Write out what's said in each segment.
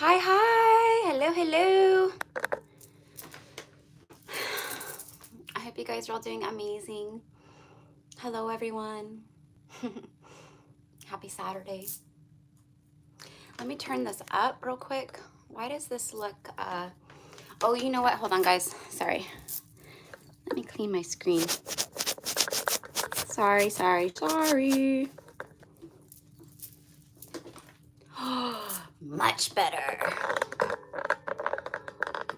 Hi, hi. Hello, hello. I hope you guys are all doing amazing. Hello, everyone. Happy Saturday. Let me turn this up real quick. Why does this look, oh, you know what? Hold on, guys. Sorry. Let me clean my screen. Sorry. Much better.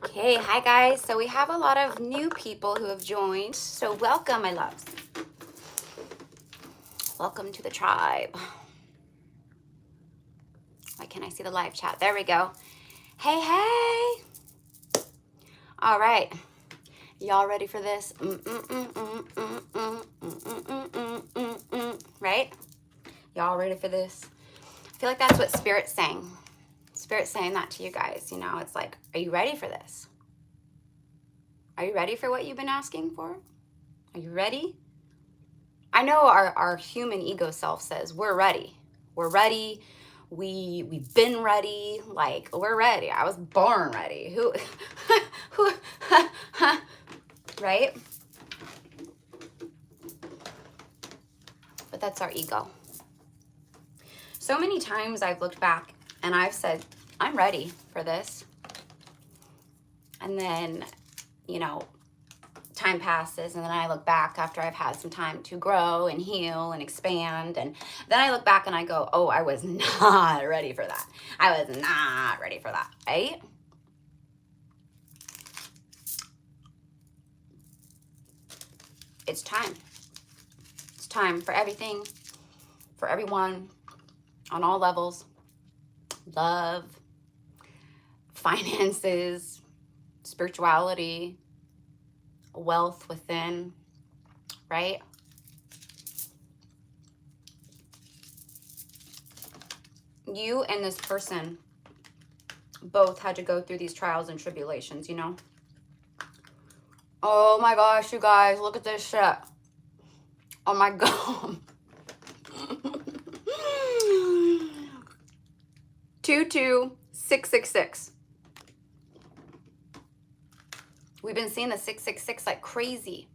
Okay, hi guys. So we have a lot of new people who have joined. So welcome, my loves. Welcome to the tribe. Why can't I see the live chat? There we go. Hey, hey. All right. Y'all ready for this? Right? Y'all ready for this? I feel like that's what Spirit's saying. Spirit's saying that to you guys. You know, it's like, are you ready for this? Are you ready for what you've been asking for? Are you ready? I know our human ego self says we're ready. We're ready. We've been ready. Like, we're ready. I was born ready. Who right? But that's our ego. So many times I've looked back and I've said, I'm ready for this. And then, you know, time passes and then I look back after I've had some time to grow and heal and expand, and then I look back and I go, oh, I was not ready for that. I was not ready for that, right? It's time. It's time for everything, for everyone, on all levels. Love, finances, spirituality, wealth within, right? You and this person both had to go through these trials and tribulations, you know? Oh my gosh, you guys, look at this shit. Oh my God. 22666. We've been seeing the 666 like crazy.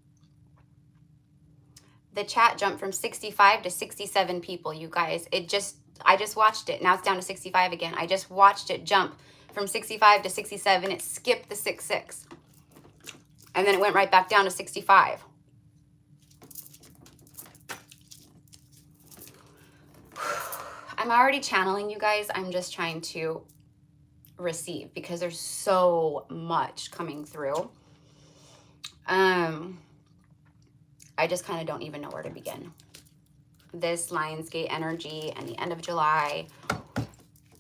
The chat jumped from 65 to 67 people, you guys. I just watched it. Now it's down to 65 again. I just watched it jump from 65 to 67. It skipped the 66. And then it went right back down to 65. I'm already channeling, you guys. I'm just trying to receive because there's so much coming through. I just kind of don't even know where to begin. This Lionsgate energy and the end of July,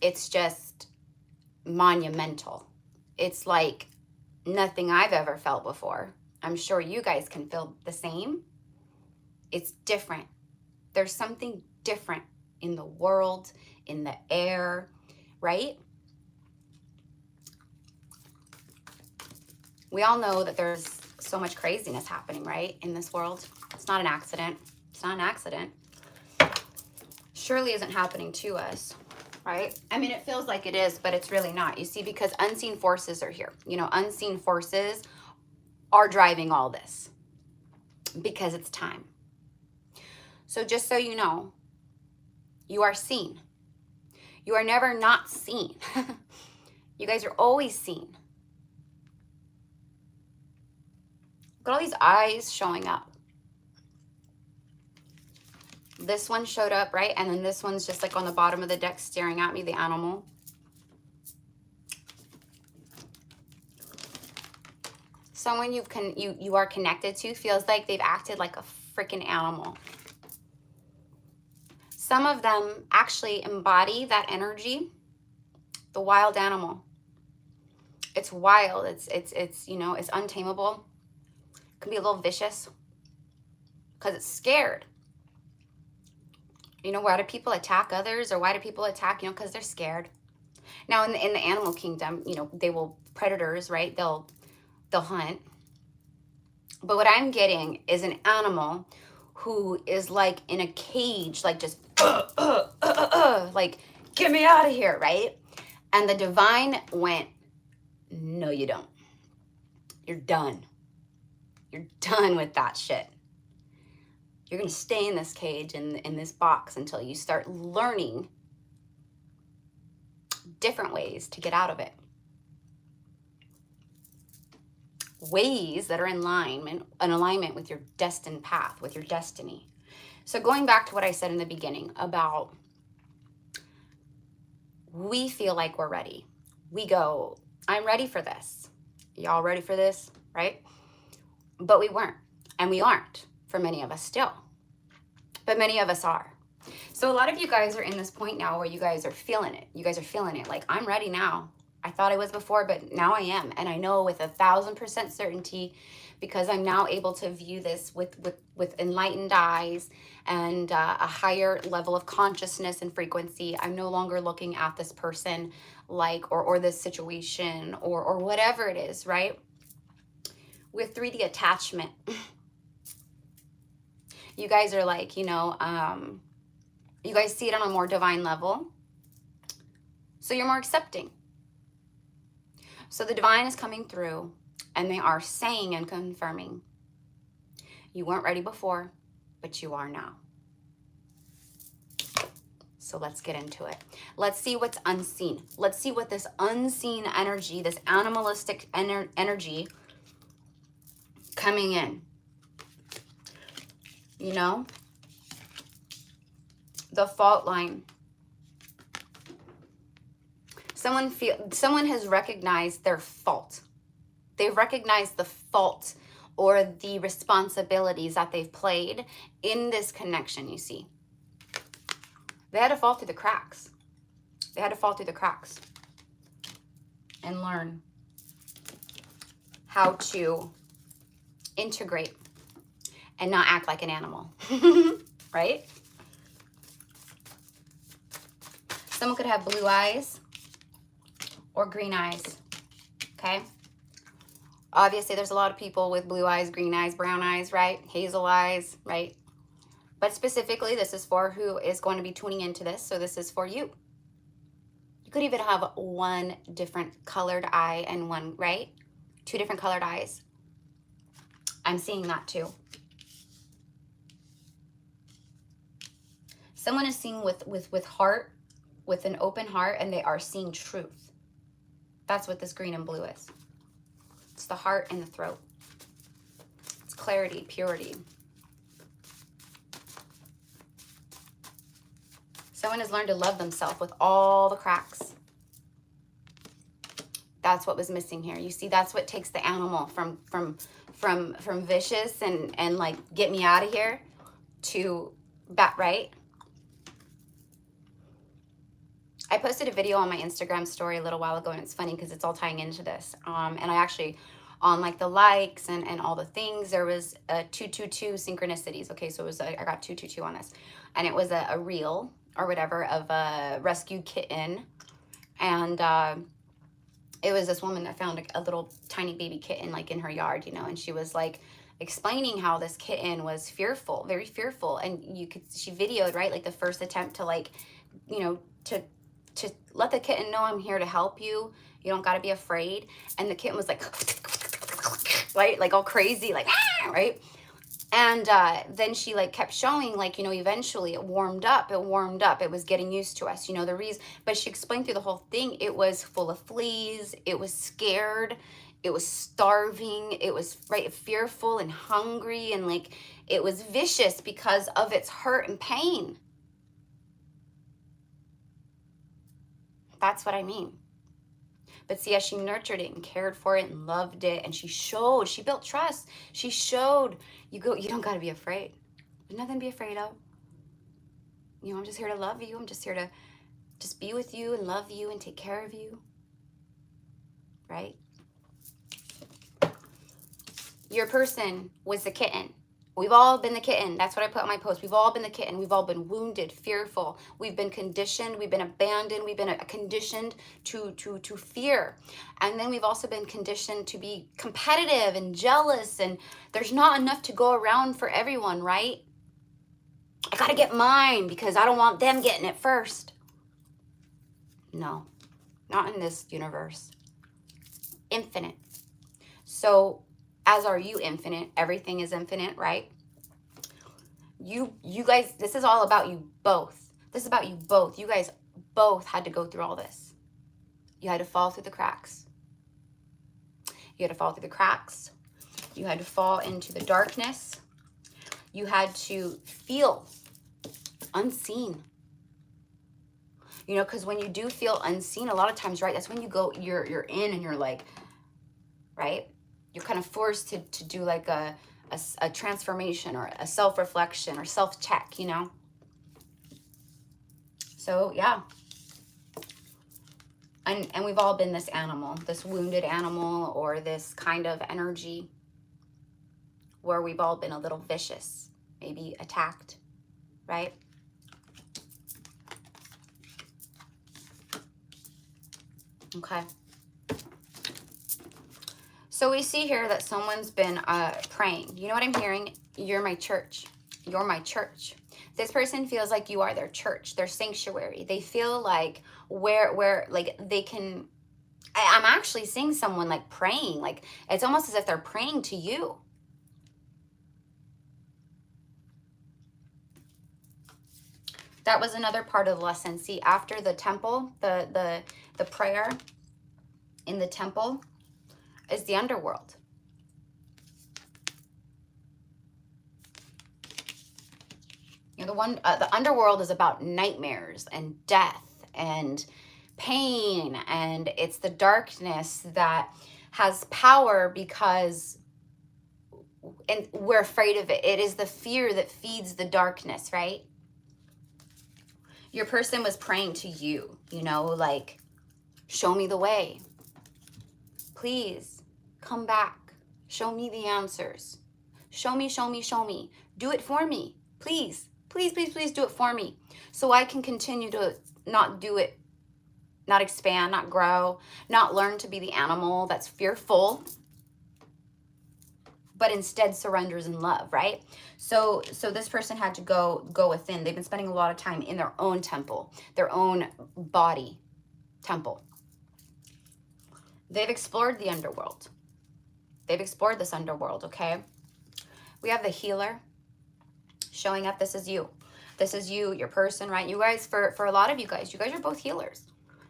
it's just monumental. It's like nothing I've ever felt before. I'm sure you guys can feel the same. It's different. There's something different in the world, in the air, right? We all know that there's so much craziness happening, right, in this world. It's not an accident. It's not an accident. Surely isn't happening to us, right? I mean, it feels like it is, but it's really not. You see, because unseen forces are here. You know, unseen forces are driving all this because it's time. So just so you know, you are seen. You are never not seen. You guys are always seen. Look at all these eyes showing up. This one showed up, right? And then this one's just like on the bottom of the deck staring at me, the animal. Someone you are connected to feels like they've acted like a freaking animal. Some of them actually embody that energy, the wild animal. It's wild. It's you know, it's untamable. It can be a little vicious because it's scared. You know, why do people attack others, or why do people attack, you know, because they're scared. Now in the animal kingdom, you know, they will, predators, right? They'll hunt. But what I'm getting is an animal who is like in a cage, like just like, get me out of here, right? And the divine went, no, you don't. You're done. You're done with that shit. You're going to stay in this cage, in this box, until you start learning different ways to get out of it. Ways that are in alignment with your destined path, with your destiny. So going back to what I said in the beginning about, we feel like we're ready. We go, I'm ready for this. Y'all ready for this, right? But we weren't, and we aren't for many of us still. But many of us are. So a lot of you guys are in this point now where you guys are feeling it. You guys are feeling it. Like, I'm ready now. I thought I was before, but now I am. And I know with 1,000% certainty, because I'm now able to view this with enlightened eyes and a higher level of consciousness and frequency. I'm no longer looking at this person like, or this situation or whatever it is, right? With 3D attachment, you guys are like, you guys see it on a more divine level. So you're more accepting. So the divine is coming through, and they are saying and confirming, you weren't ready before, but you are now. So let's get into it. Let's see what's unseen. Let's see what this unseen energy, this animalistic energy coming in. The fault line. Someone has recognized their fault. They've recognized the fault or the responsibilities that they've played in this connection, you see. They had to fall through the cracks. They had to fall through the cracks and learn how to integrate and not act like an animal, right? Someone could have blue eyes or green eyes, okay? Obviously, there's a lot of people with blue eyes, green eyes, brown eyes, right? Hazel eyes, right? But specifically, this is for who is going to be tuning into this, so this is for you. You could even have one different colored eye and one, right? 2 different colored eyes. I'm seeing that too. Someone is seeing with heart, with an open heart, and they are seeing truth. That's what this green and blue is. It's the heart and the throat. It's clarity, purity. Someone has learned to love themselves with all the cracks. That's what was missing here. You see, that's what takes the animal from vicious and like, get me out of here, to back, right? I posted a video on my Instagram story a little while ago, and it's funny because it's all tying into this. And I actually, on like the likes and all the things, there was a 222 synchronicities. Okay, so it was I got 222 on this, and it was a reel or whatever of a rescued kitten, and it was this woman that found a little tiny baby kitten like in her yard, and she was like explaining how this kitten was fearful, very fearful, and she videoed, right, like the first attempt to like, to let the kitten know, I'm here to help you. You don't got to be afraid. And the kitten was like, right? Like all crazy, like, right? And then she like kept showing, like, eventually it warmed up. It was getting used to us, the reason. But she explained through the whole thing. It was full of fleas. It was scared. It was starving. It was, right, fearful and hungry. And like, it was vicious because of its hurt and pain. That's what I mean. But see, as she nurtured it and cared for it and loved it, and she built trust. She showed, you don't got to be afraid. There's nothing to be afraid of. I'm just here to love you. I'm just here to just be with you and love you and take care of you. Right? Your person was the kitten. We've all been the kitten. That's what I put on my post. We've all been the kitten. We've all been wounded, fearful. We've been conditioned. We've been abandoned. We've been conditioned to fear. And then we've also been conditioned to be competitive and jealous. And there's not enough to go around for everyone, right? I got to get mine because I don't want them getting it first. No. not in this universe. Infinite. So as are you infinite. Everything is infinite, right? You guys, this is all about you both. This is about you both. You guys both had to go through all this. You had to fall through the cracks. You had to fall through the cracks. You had to fall into the darkness. You had to feel unseen. You know, because when you do feel unseen, a lot of times, right, that's when you go, you're in and you're like, right? You're kind of forced to do like a transformation or a self-reflection or self-check, you know? So, yeah. And we've all been this animal, this wounded animal, or this kind of energy where we've all been a little vicious, maybe attacked, right? Okay. So we see here that someone's been praying. You know what I'm hearing? You're my church. You're my church. This person feels like you are their church, their sanctuary. They feel like where like they can, I'm actually seeing someone like praying. Like it's almost as if they're praying to you. That was another part of the lesson. See, after the temple, the prayer in the temple is the underworld. You know, the underworld is about nightmares and death and pain, and it's the darkness that has power because, and we're afraid of it. It is the fear that feeds the darkness, right? Your person was praying to you, you know, like, show me the way. Please come back. Show me the answers. Show me, show me, show me. Do it for me. Please, please, please, please do it for me. So I can continue to not do it, not expand, not grow, not learn to be the animal that's fearful, but instead surrenders in love, right? So this person had to go within. They've been spending a lot of time in their own temple, their own body temple. They've explored the underworld. They've explored this underworld, okay? We have the healer showing up. This is you. This is you, your person, right? You guys, for a lot of you guys are both healers.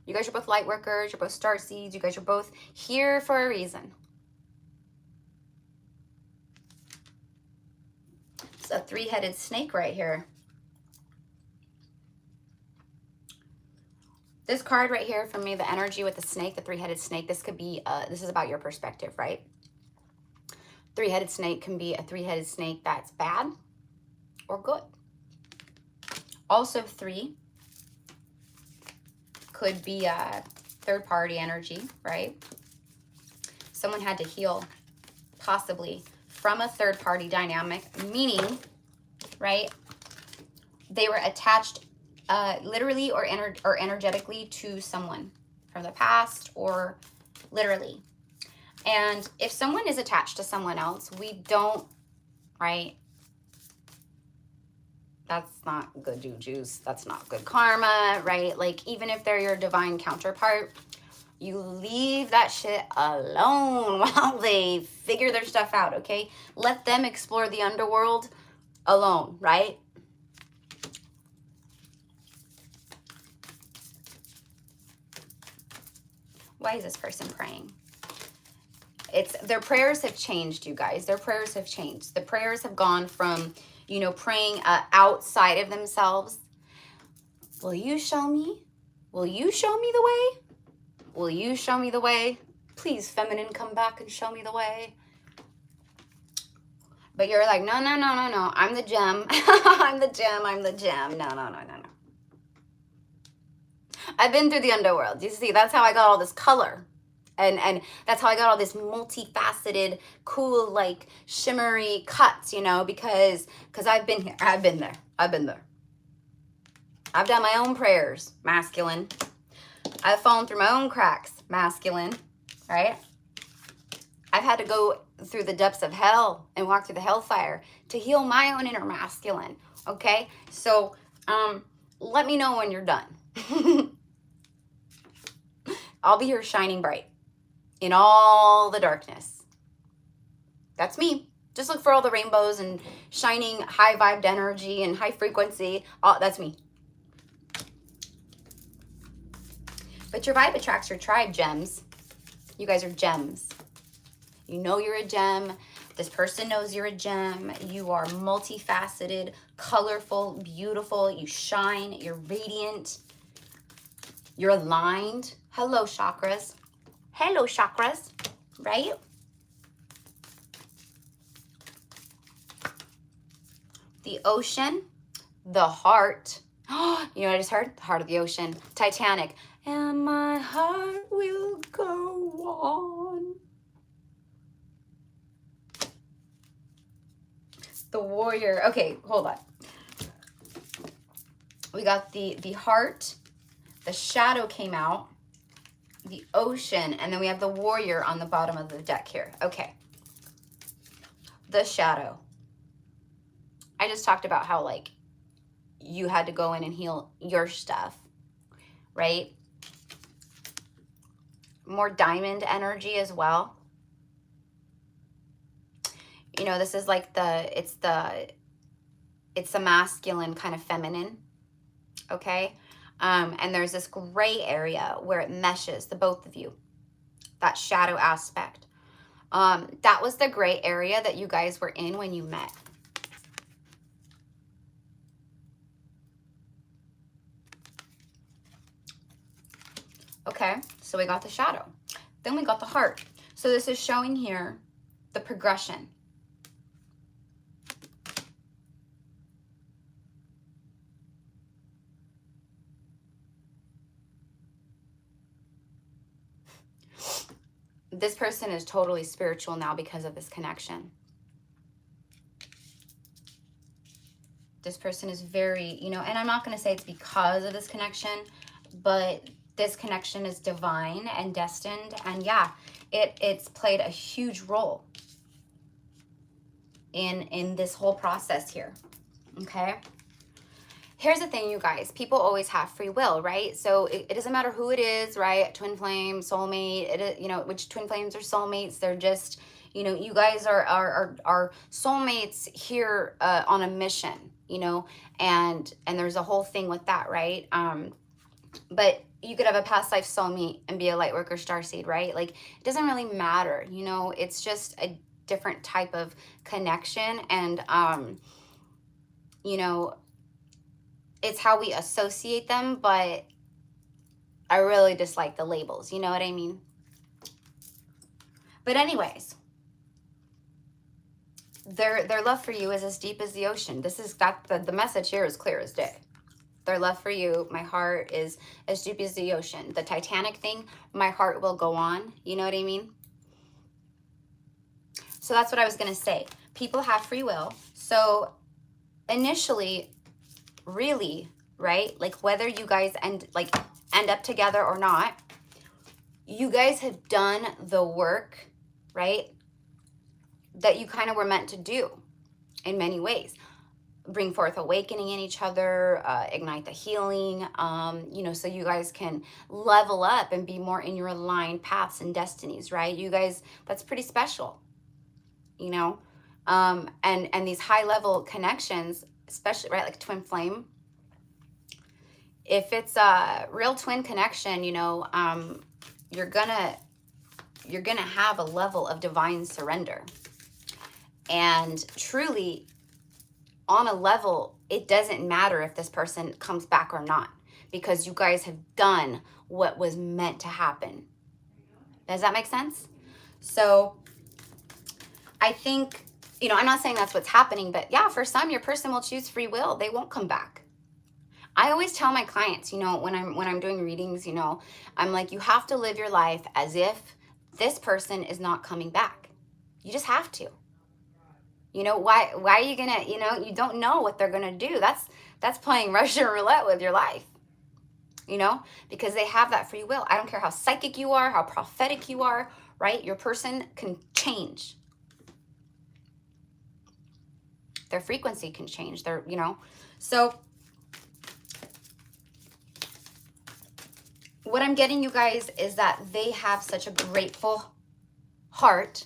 You guys are both light workers. You're both star seeds. You guys are both here for a reason. It's a three-headed snake right here. This card right here for me, the energy with the snake, the three-headed snake, this could be, this is about your perspective, right? Three-headed snake can be a three-headed snake that's bad or good. Also, 3 could be a third-party energy, right? Someone had to heal, possibly, from a third-party dynamic, meaning, right, they were attached literally or energetically to someone from the past or literally. And if someone is attached to someone else, we don't, right? That's not good juju's. That's not good karma, right? Like, even if they're your divine counterpart, you leave that shit alone while they figure their stuff out, okay? Let them explore the underworld alone, right? Why is this person praying? Their prayers have changed, you guys. Their prayers have changed. The prayers have gone from, you know, praying outside of themselves. Will you show me? Will you show me the way? Will you show me the way? Please, feminine, come back and show me the way. But you're like, no, no, no, no, no. I'm the gem. I'm the gem. I'm the gem. No, no, no, no, no. I've been through the underworld. You see, that's how I got all this color. And that's how I got all this multifaceted, cool, like shimmery cuts, you know, because I've been here. I've been there. I've been there. I've done my own prayers, masculine. I've fallen through my own cracks, masculine, right? I've had to go through the depths of hell and walk through the hellfire to heal my own inner masculine, okay? So let me know when you're done. I'll be here shining bright in all the darkness. That's me. Just look for all the rainbows and shining high vibed energy and high frequency. That's me. But your vibe attracts your tribe, gems. You guys are gems. You know you're a gem. This person knows you're a gem. You are multifaceted, colorful, beautiful. You shine. You're radiant. You're aligned. Hello, chakras. Hello, chakras. Right? The ocean, the heart. You know what I just heard? The heart of the ocean. Titanic. And my heart will go on. The warrior. Okay, hold on. We got the heart. The shadow came out. The ocean. And then we have the warrior on the bottom of the deck here. Okay. The shadow. I just talked about how, like, you had to go in and heal your stuff, right? More diamond energy as well. You know, this is like it's the masculine kind of feminine, okay? And there's this gray area where it meshes, the both of you, that shadow aspect. That was the gray area that you guys were in when you met. Okay, so we got the shadow. Then we got the heart. So this is showing here the progression. This person is totally spiritual now because of this connection. This person is very, you know, and I'm not going to say it's because of this connection, but this connection is divine and destined. And yeah, it's played a huge role in this whole process here. Okay. Here's the thing, you guys, people always have free will, right? So it doesn't matter who it is, right? Twin flame, soulmate, you know, which twin flames are soulmates. They're just, you know, you guys are soulmates here on a mission, you know, and there's a whole thing with that, right? But you could have a past life soulmate and be a light worker starseed, right? Like, it doesn't really matter, you know, it's just a different type of connection. And, you know, it's how we associate them, but I really dislike the labels, you know what I mean? But anyways, their love for you is as deep as the ocean. The message here is clear as day. Their love for you, my heart is as deep as the ocean. The Titanic thing, my heart will go on. You know what I mean? So that's what I was going to say. People have free will. So initially, really, right? Like, whether you guys end up together or not, you guys have done the work, right? That you kind of were meant to do in many ways. Bring forth awakening in each other, ignite the healing, you know, so you guys can level up and be more in your aligned paths and destinies, right? You guys, that's pretty special, you know? And these high level connections, especially, right, like twin flame, if it's a real twin connection, you know, you're gonna have a level of divine surrender. And truly, on a level, it doesn't matter if this person comes back or not, because you guys have done what was meant to happen. Does that make sense? So I think, you know, I'm not saying that's what's happening, but yeah, for some, your person will choose free will. They won't come back. I always tell my clients, you know, when I'm doing readings, you know, I'm like, you have to live your life as if this person is not coming back. You just have to. You know, why are you gonna, you know, you don't know what they're gonna do. That's playing Russian roulette with your life, you know, because they have that free will. I don't care how psychic you are, how prophetic you are, right? Your person can change. Their frequency can change, their, you know. So what I'm getting, you guys, is that they have such a grateful heart.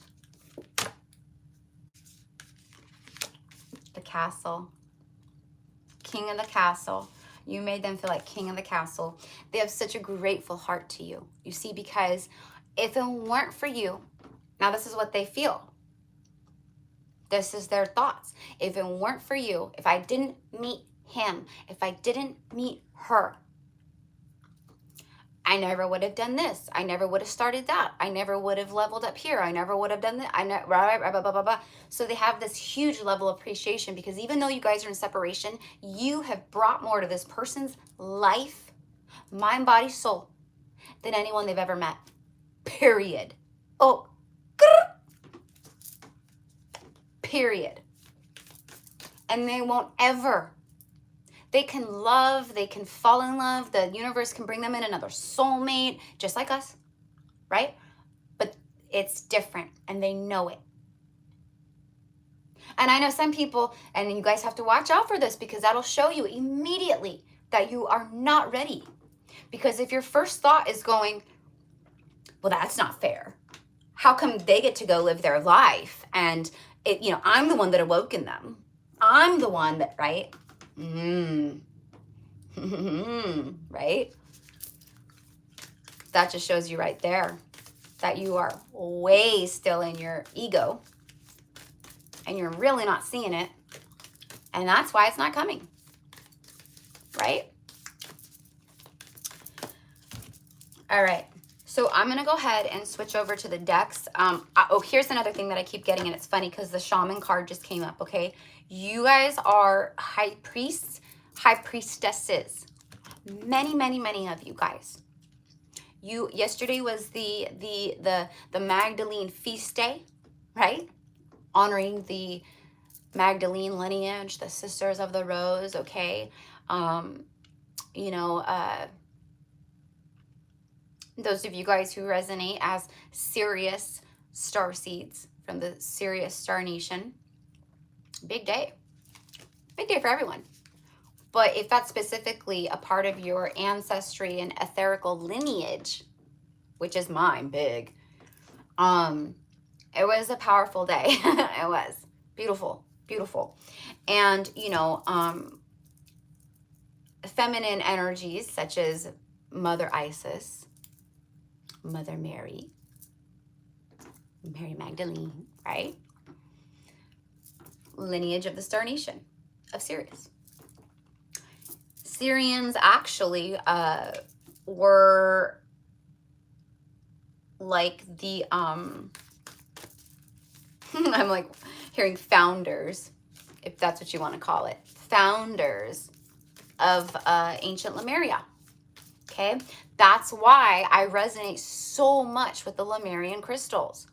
The castle. King of the castle. You made them feel like king of the castle. They have such a grateful heart to you. You see, because if it weren't for you, now this is what they feel. This is their thoughts. If it weren't for you, if I didn't meet him, if I didn't meet her, I never would have done this. I never would have started that. I never would have leveled up here. I never would have done that. Blah, blah, blah, blah. So they have this huge level of appreciation because even though you guys are in separation, you have brought more to this person's life, mind, body, soul, than anyone they've ever met. Period. Oh, period. And they won't ever. They can love, they can fall in love, the universe can bring them in another soulmate, just like us, right? But it's different, and they know it. And I know some people, and you guys have to watch out for this because that'll show you immediately that you are not ready. Because if your first thought is going, well, that's not fair. How come they get to go live their life? And I'm the one that awoken them. I'm the one that, right? Right? That just shows you right there that you are way still in your ego and you're really not seeing it. And that's why it's not coming. Right? All right. So I'm going to go ahead and switch over to the decks. Here's another thing that I keep getting, and it's funny because the shaman card just came up, okay? You guys are high priests, high priestesses. Many, many, many of you guys. Yesterday was the Magdalene feast day, right? Honoring the Magdalene lineage, the Sisters of the Rose, okay? Those of you guys who resonate as Sirius star seeds from the Sirius star nation, big day for everyone. But if that's specifically a part of your ancestry and etherical lineage, which is mine, big, it was a powerful day. It was beautiful, beautiful. And feminine energies such as Mother Isis, Mother Mary, Mary Magdalene, right? Lineage of the Star Nation of Sirius. Syrians actually were like the, I'm like hearing founders, if that's what you want to call it, founders of ancient Lemuria. Okay, that's why I resonate so much with the Lemurian crystals.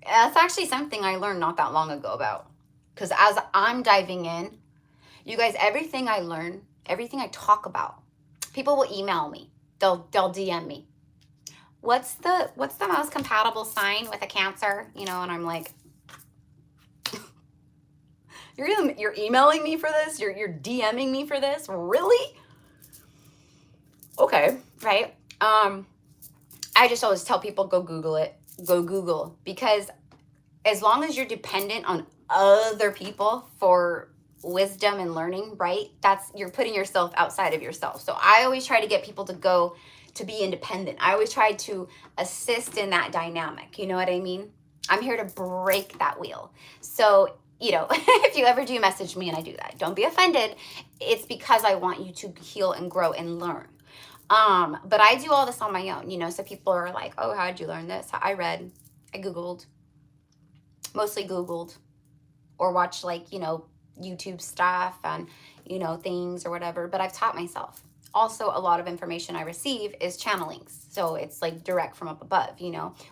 That's actually something I learned not that long ago about. Because as I'm diving in, you guys, everything I learn, everything I talk about, people will email me. They'll DM me. What's the most compatible sign with a Cancer? And I'm like, you're emailing me for this? You're DMing me for this? Really? Okay, right? I just always tell people, go Google it. Go Google. Because as long as you're dependent on other people for wisdom and learning, right? You're putting yourself outside of yourself. So I always try to get people to be independent. I always try to assist in that dynamic. You know what I mean? I'm here to break that wheel. So, if you ever do message me and I do that, don't be offended. It's because I want you to heal and grow and learn. But I do all this on my own, so people are like, oh, how did you learn this? I read, I Googled, mostly Googled, or watched YouTube stuff and, things or whatever, but I've taught myself. Also, a lot of information I receive is channelings. So it's like direct from up above,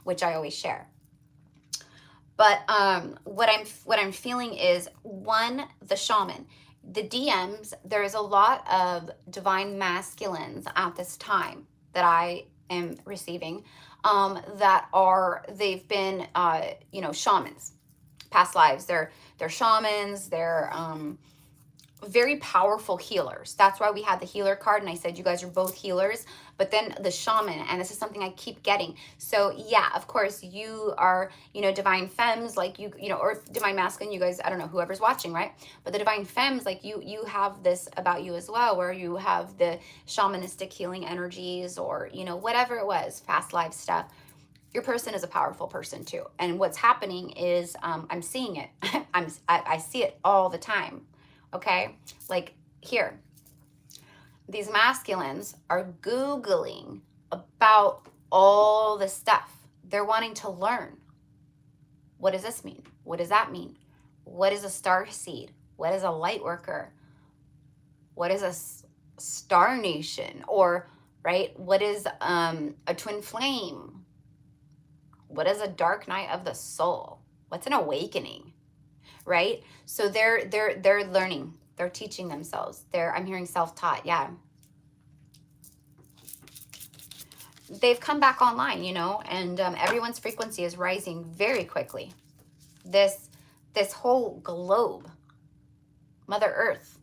which I always share. But what I'm feeling is, one, the shaman. The DMs, there is a lot of divine masculines at this time that I am receiving they've been, shamans, past lives. They're shamans, they're very powerful healers. That's why we had the healer card, and I said you guys are both healers. But then the shaman, and this is something I keep getting. So yeah, of course you are, you know, divine femmes, like you know, or divine masculine, you guys, I don't know, whoever's watching, right? But the divine femmes, like you have this about you as well, where you have the shamanistic healing energies, or, you know, whatever it was, past life stuff. Your person is a powerful person too. And what's happening is, I'm seeing it. I see it all the time. Okay, like here, these masculines are Googling about all this stuff. They're wanting to learn. What does this mean? What does that mean? What is a star seed? What is a light worker? What is a star nation? Or, right, what is a twin flame? What is a dark night of the soul? What's an awakening? Right? So they're learning. They're teaching themselves. I'm hearing self-taught. Yeah. They've come back online, you know, and everyone's frequency is rising very quickly. This whole globe, Mother Earth,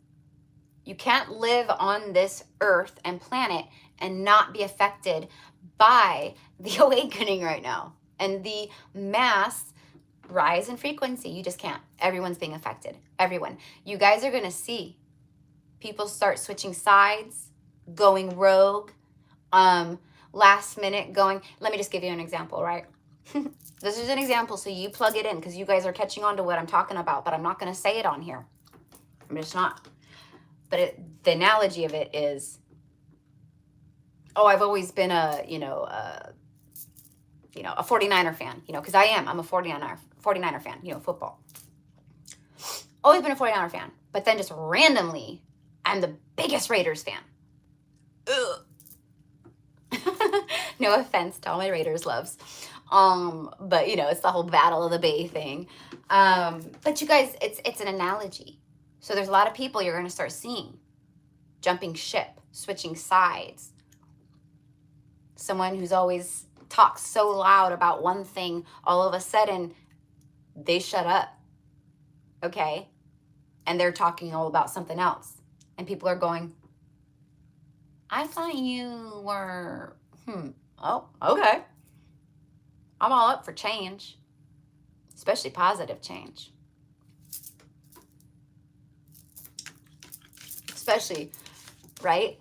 you can't live on this earth and planet and not be affected by the awakening right now and the mass rise in frequency. You just can't. Everyone's being affected. Everyone. You guys are going to see people start switching sides, going rogue, last minute going. Let me just give you an example, right? This is an example, so you plug it in, because you guys are catching on to what I'm talking about, but I'm not going to say it on here. I'm just not. But the analogy of it is, oh, I've always been a 49er fan, you know, because I'm a 49er fan, you know, football. Always been a 49er fan, but then just randomly, I'm the biggest Raiders fan. Ugh. No offense to all my Raiders loves. But you know, it's the whole Battle of the Bay thing. But you guys, it's an analogy. So there's a lot of people you're going to start seeing jumping ship, switching sides. Someone who's always talks so loud about one thing, all of a sudden they shut up. Okay? And they're talking all about something else. And people are going, I thought you were, oh, okay. I'm all up for change, especially positive change. Especially, right?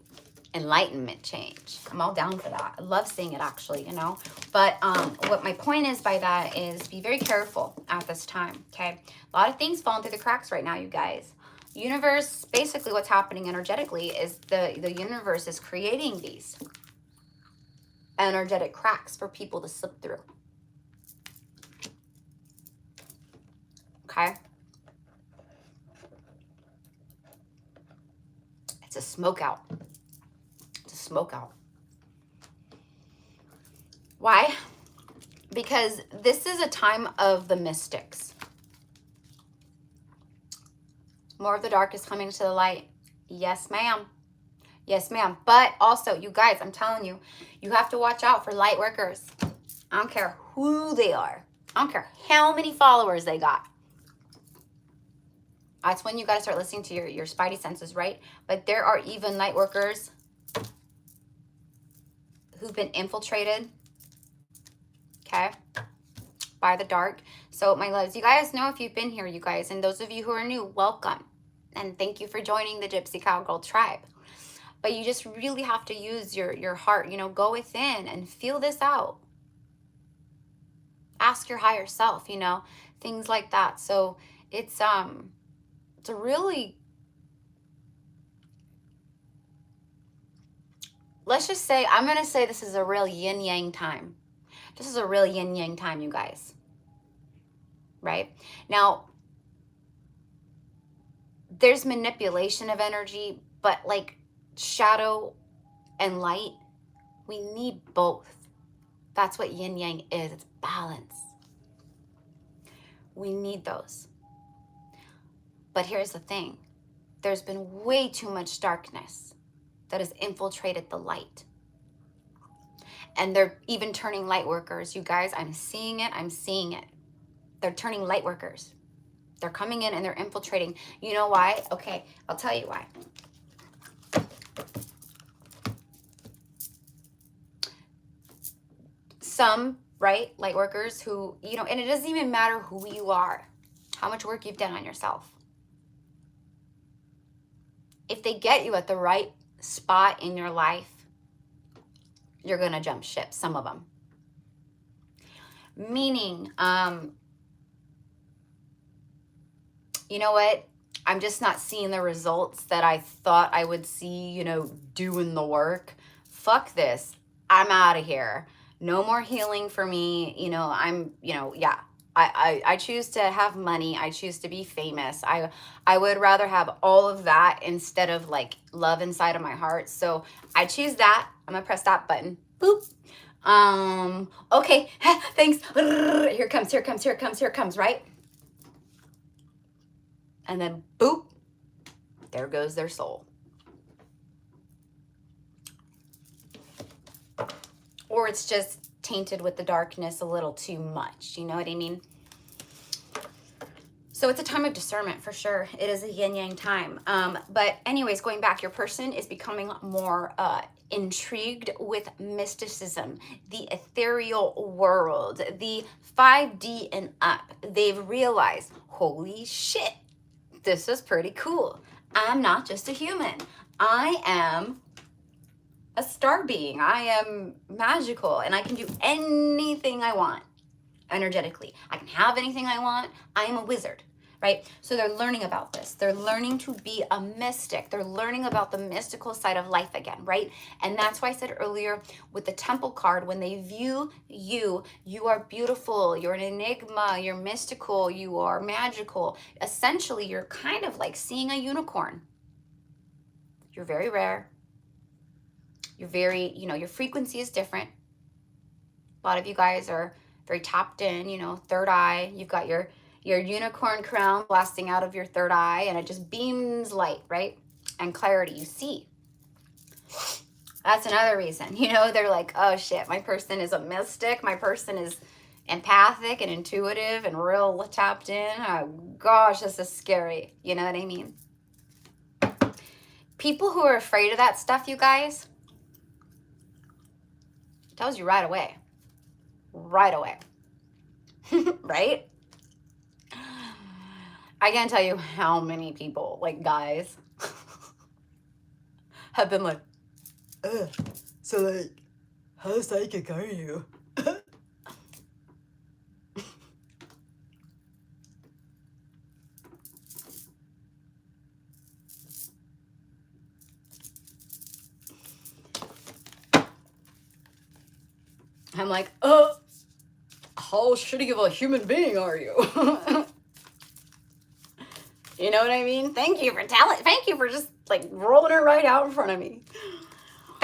Enlightenment change. I'm all down for that. I love seeing it, actually, you know. But what my point is by that is be very careful at this time, okay? A lot of things falling through the cracks right now, you guys. Universe, basically what's happening energetically is the universe is creating these energetic cracks for people to slip through. Okay? It's a smoke out. It's a smoke out. Why? Because this is a time of the mystics. More of the dark is coming to the light. Yes, ma'am. Yes, ma'am. But also, you guys, I'm telling you, you have to watch out for light workers. I don't care who they are. I don't care how many followers they got. That's when you got to start listening to your spidey senses, right? But there are even light workers who've been infiltrated, okay, by the dark. So, my loves, you guys know if you've been here, you guys, and those of you who are new, welcome. And thank you for joining the Gypsy Cowgirl tribe. But you just really have to use your heart, you know, go within and feel this out. Ask your higher self, you know, things like that. So it's a really, let's just say, I'm going to say this is a real yin-yang time. This is a real yin-yang time, you guys. Right? Now, there's manipulation of energy, but like shadow and light, we need both. That's what yin-yang is. It's balance. We need those. But here's the thing. There's been way too much darkness that has infiltrated the light. And they're even turning light workers. You guys, I'm seeing it. I'm seeing it. They're turning light workers. They're coming in and they're infiltrating. You know why? Okay, I'll tell you why. Some, right, light workers who, you know, and it doesn't even matter who you are, how much work you've done on yourself. If they get you at the right spot in your life, you're going to jump ship, some of them. Meaning, you know what? I'm just not seeing the results that I thought I would see, you know, doing the work. Fuck this. I'm out of here. No more healing for me. You know, I'm, you know, yeah. I choose to have money. I choose to be famous. I would rather have all of that instead of like love inside of my heart. So I choose that. I'm gonna press that button. Boop. Okay. Thanks. Here it comes, here it comes, here it comes, here it comes, right? And then boop, there goes their soul. Or it's just tainted with the darkness a little too much. You know what I mean? So it's a time of discernment for sure. It is a yin-yang time. But anyways, going back, your person is becoming more intrigued with mysticism, the ethereal world, the 5D and up. They've realized, holy shit, this is pretty cool. I'm not just a human. I am a star being. I am magical and I can do anything I want energetically. I can have anything I want. I am a wizard, right? So they're learning about this. They're learning to be a mystic. They're learning about the mystical side of life again, right? And that's why I said earlier with the temple card, when they view you, you are beautiful, you're an enigma, you're mystical, you are magical. Essentially, you're kind of like seeing a unicorn. You're very rare. You're very, you know, your frequency is different. A lot of you guys are very tapped in, you know, third eye. You've got your unicorn crown blasting out of your third eye and it just beams light, right? And clarity, you see. That's another reason, you know, they're like, oh shit, my person is a mystic. My person is empathic and intuitive and real tapped in. Oh gosh, this is scary. You know what I mean? People who are afraid of that stuff, you guys, it tells you right away. Right away. Right? I can't tell you how many people, like guys, have been like, so like, how psychic are you? I'm like, how shitty of a human being are you? You know what I mean? Thank you for thank you for just like rolling it right out in front of me.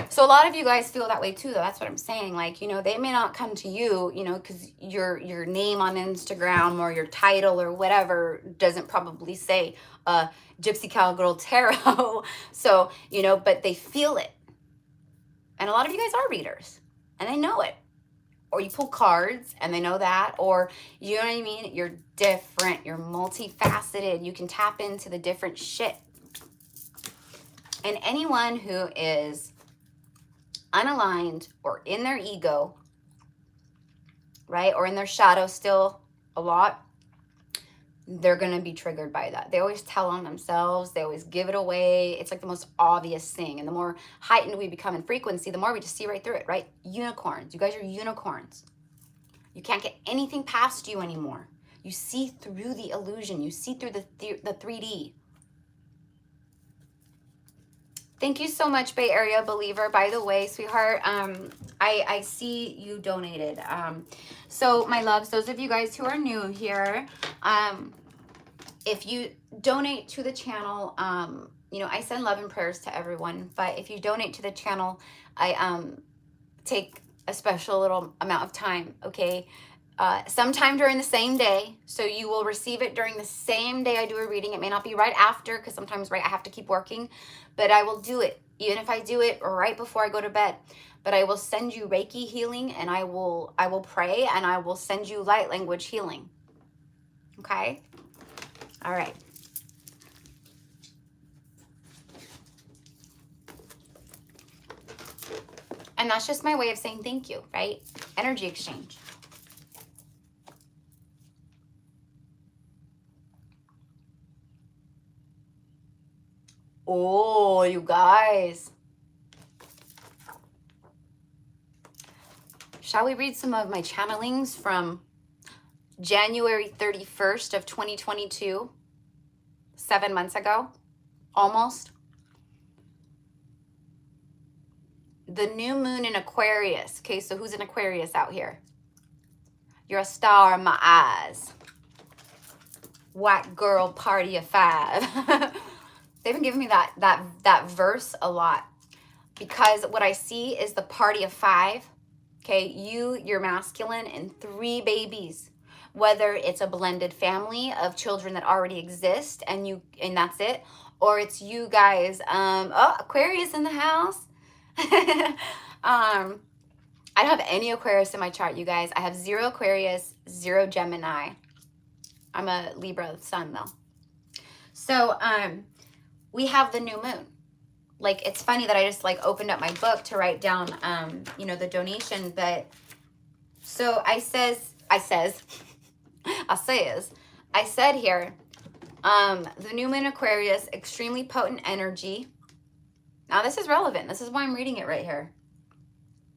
So a lot of you guys feel that way too, though. That's what I'm saying. Like, you know, they may not come to you, you know, because your name on Instagram or your title or whatever doesn't probably say Gypsy Cowgirl Tarot. So, you know, but they feel it. And a lot of you guys are readers and they know it. Or you pull cards and they know that. Or, you know what I mean? You're different. You're multifaceted. You can tap into the different shit. And anyone who is unaligned or in their ego, right, or in their shadow still a lot, they're going to be triggered by that. They always tell on themselves. They always give it away. It's like the most obvious thing. And the more heightened we become in frequency, the more we just see right through it, right? Unicorns. You guys are unicorns. You can't get anything past you anymore. You see through the illusion. You see through the 3D. Thank you so much, Bay Area Believer. By the way, sweetheart, I see you donated. So my loves, those of you guys who are new here, if you donate to the channel, you know, I send love and prayers to everyone, but if you donate to the channel, I take a special little amount of time, okay? Sometime during the same day, so you will receive it during the same day I do a reading. It may not be right after, because sometimes I have to keep working, but I will do it, even if I do it right before I go to bed. But I will send you Reiki healing, and I will pray, and I will send you light language healing. Okay? All right. And that's just my way of saying thank you, right? Energy exchange. Oh, you guys. Shall we read some of my channelings from January 31st of 2022? 7 months ago, almost. The new moon in Aquarius. Okay, so who's in Aquarius out here? You're a star in my eyes. White girl party of 5. They've been giving me that verse a lot, because what I see is the party of 5. Okay, you're masculine, and 3 babies. Whether it's a blended family of children that already exist and that's it, or it's you guys. Oh, Aquarius in the house. I don't have any Aquarius in my chart, you guys. I have 0 Aquarius, 0 Gemini. I'm a Libra sun though. So we have the new moon. Like, it's funny that I just like opened up my book to write down you know, the donation, but so I said here, the new moon Aquarius, extremely potent energy. Now this is relevant. This is why I'm reading it right here.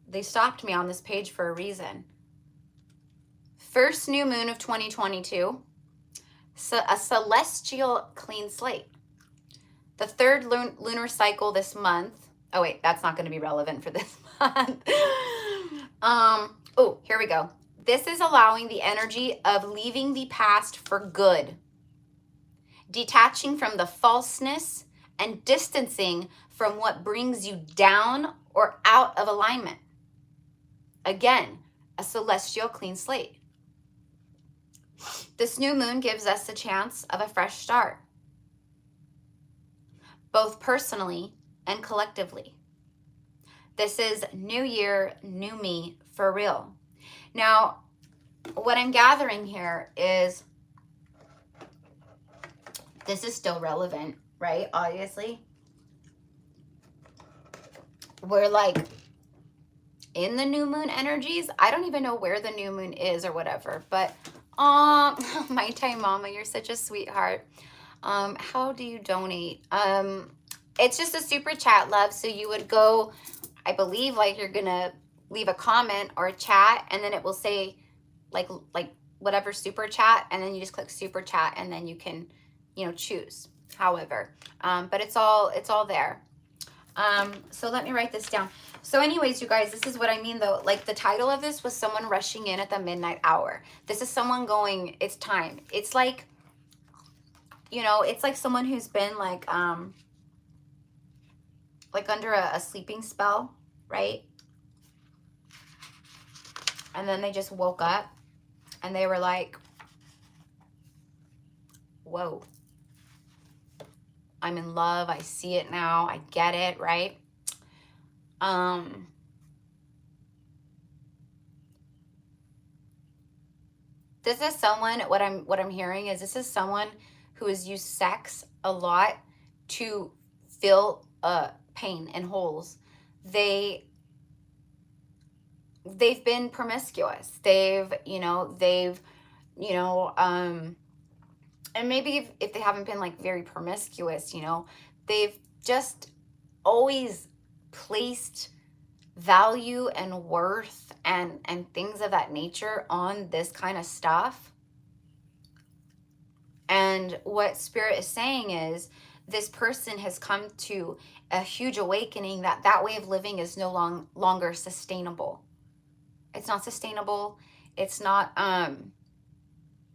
They stopped me on this page for a reason. First new moon of 2022. So a celestial clean slate. The 3rd lunar cycle this month. Oh wait, that's not going to be relevant for this month. Oh, here we go. This is allowing the energy of leaving the past for good. Detaching from the falseness and distancing from what brings you down or out of alignment. Again, a celestial clean slate. This new moon gives us a chance of a fresh start, both personally and collectively. This is new year, new me for real. Now, what I'm gathering here is this is still relevant, right? Obviously. We're like in the new moon energies. I don't even know where the new moon is or whatever, but my time mama, you're such a sweetheart. How do you donate? It's just a super chat, love. So you would go, I believe, like, you're gonna leave a comment or a chat, and then it will say like whatever super chat, and then you just click super chat, and then you can, you know, choose however. But it's all there. So let me write this down. So anyways, you guys, this is what I mean though. Like, the title of this was someone rushing in at the midnight hour. This is someone going, it's time. It's like, you know, it's like someone who's been like under a sleeping spell, right? And then they just woke up and they were like, whoa, I'm in love. I see it now. I get it, right? This is someone, what I'm hearing is this is someone who has used sex a lot to fill pain and holes. They've been promiscuous. They've and maybe if they haven't been like very promiscuous, you know, they've just always placed value and worth and things of that nature on this kind of stuff. And what Spirit is saying is this person has come to a huge awakening that way of living is no longer sustainable. It's not sustainable. It's not,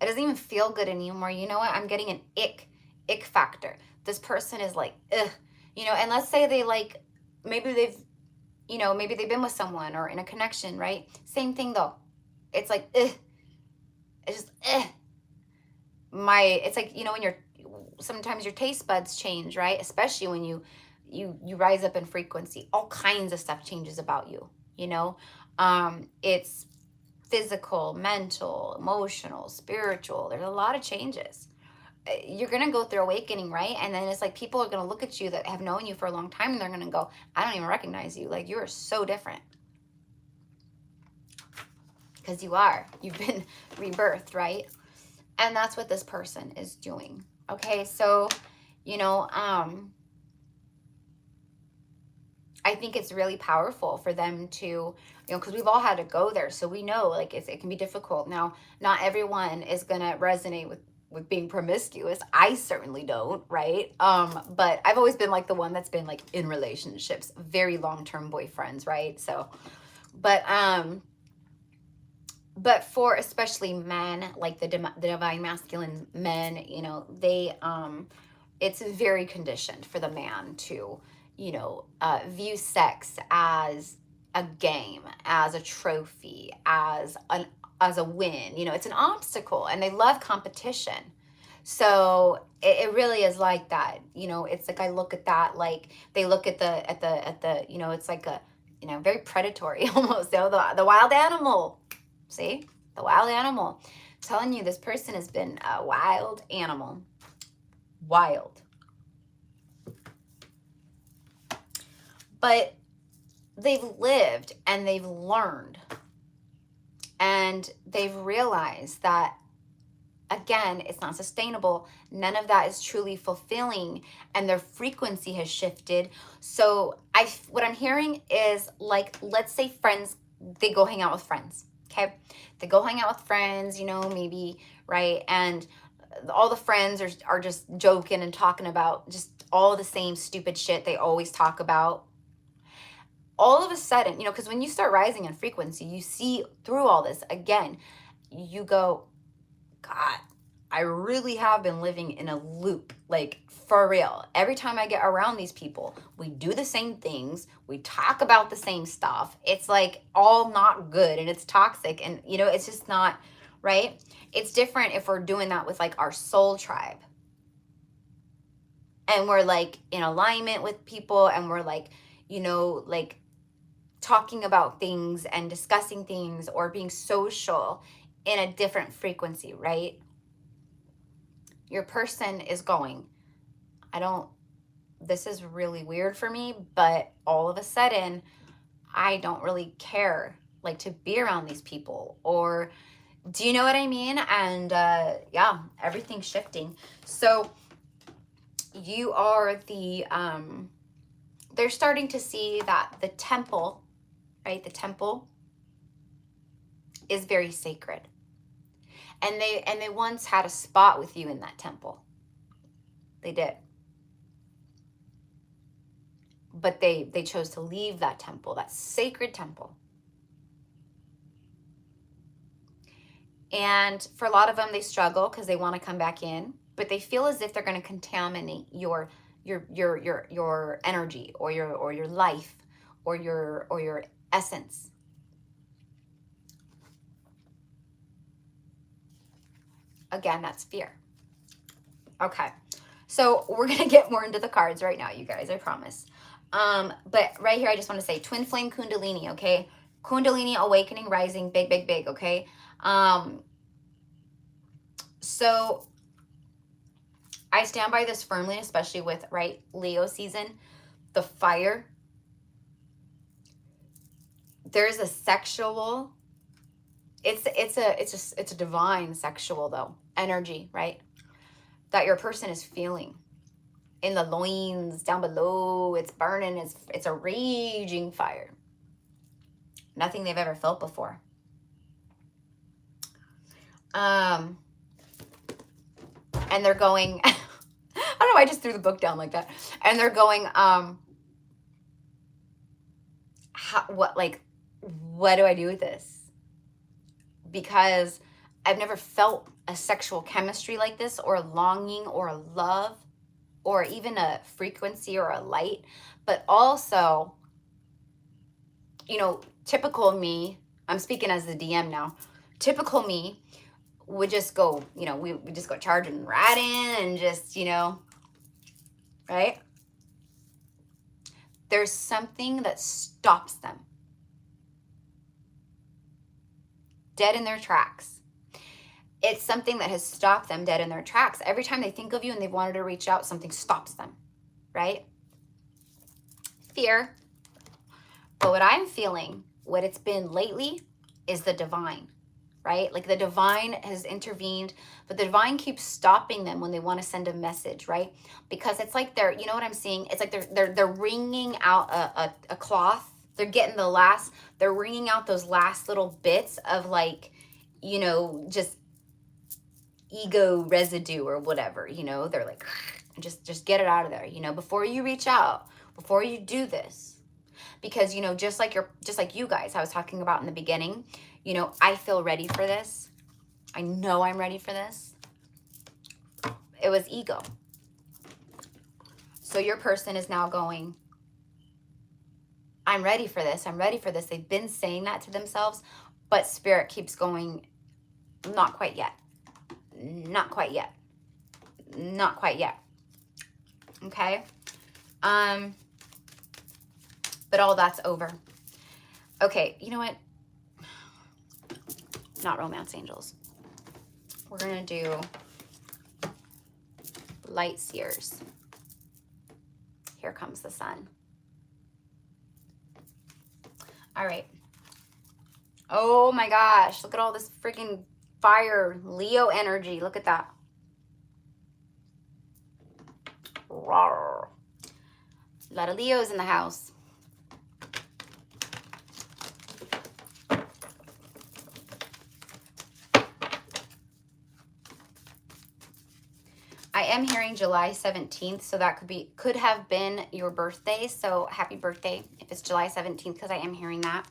it doesn't even feel good anymore. You know what? I'm getting an ick factor. This person is like, ugh, you know, and let's say they like, maybe they've been with someone or in a connection, right? Same thing though. It's like, ugh. It's just, ugh. It's like, you know, when sometimes your taste buds change, right? Especially when you rise up in frequency, all kinds of stuff changes about you, you know? It's physical, mental, emotional, spiritual. There's a lot of changes. you're going to go through awakening, right? And then it's like people are going to look at you that have known you for a long time and they're going to go, I don't even recognize you. Like, you are so different. Because you are. You've been rebirthed, right? And that's what this person is doing. Okay, so, you know, I think it's really powerful for them to, you know, because we've all had to go there. So we know, like, it can be difficult. Now, not everyone is going to resonate with being promiscuous. I certainly don't, right? But I've always been like the one that's been like in relationships, very long-term boyfriends, right? So, but for especially men, like the divine masculine men, you know, they, it's very conditioned for the man to, you know, view sex as a game, as a trophy, as a win. You know, it's an obstacle, and they love competition. So it really is like that. You know, it's like I look at that, like they look at the you know, it's like a, you know, very predatory almost. You know, the wild animal. See, the wild animal. I'm telling you, this person has been a wild animal. Wild. But they've lived and they've learned and they've realized that, again, it's not sustainable. None of that is truly fulfilling, and their frequency has shifted. So what I'm hearing is, like, let's say friends, they go hang out with friends. Okay, they go hang out with friends, you know, maybe, right? And all the friends are just joking and talking about just all the same stupid shit they always talk about. All of a sudden, you know, because when you start rising in frequency, you see through all this, again, you go, God, I really have been living in a loop, like, for real. Every time I get around these people, we do the same things, we talk about the same stuff. It's like all not good, and it's toxic, and, you know, it's just not right. It's different if we're doing that with like our soul tribe, and we're like in alignment with people, and we're like, you know, like talking about things and discussing things or being social in a different frequency, right? Your person is going, this is really weird for me, but all of a sudden, I don't really care, like, to be around these people. Or, do you know what I mean? And yeah, everything's shifting. So you are they're starting to see that the temple, right? The temple is very sacred. And they once had a spot with you in that temple. They did. But they chose to leave that temple, that sacred temple. And for a lot of them, they struggle because they want to come back in, but they feel as if they're going to contaminate your energy or your life or your essence. Again, that's fear. Okay. So we're going to get more into the cards right now, you guys, I promise. But right here, I just want to say twin flame Kundalini, okay? Kundalini awakening, rising, big, big, big, okay? So I stand by this firmly, especially with, right, Leo season, the fire. There's a sexual, it's a divine sexual, though, energy, right? That your person is feeling in the loins, down below. It's burning. It's a raging fire. Nothing they've ever felt before. And they're going, I don't know, I just threw the book down like that. And they're going, what do I do with this? Because I've never felt a sexual chemistry like this, or a longing, or a love, or even a frequency or a light. But also, you know, typical me, I'm speaking as the DM now, typical me would just go, you know, we just go charging right in and just, you know, right? There's something that stops them dead in their tracks. it's something that has stopped them dead in their tracks. Every time they think of you and they've wanted to reach out, something stops them, right? Fear. But what I'm feeling, what it's been lately, is the divine, right? Like the divine has intervened, but the divine keeps stopping them when they want to send a message, right? Because it's like they're, you know what I'm seeing? It's like they're wringing out a cloth. They're getting they're wringing out those last little bits of like, you know, just ego residue or whatever, you know. They're like, just get it out of there, you know, before you reach out, before you do this. Because, you know, just like you guys, I was talking about in the beginning, you know, I feel ready for this. I know I'm ready for this. It was ego. So your person is now going, I'm ready for this. I'm ready for this. They've been saying that to themselves, but spirit keeps going, not quite yet. Not quite yet. Not quite yet. Okay? But all that's over. Okay, you know what? Not romance angels. We're going to do light seers. Here comes the sun. All right. Oh my gosh, look at all this freaking fire, Leo energy. Look at that. Rawr. A lot of Leos in the house. I am hearing July 17th, so that could have been your birthday. So happy birthday if it's July 17th, because I am hearing that.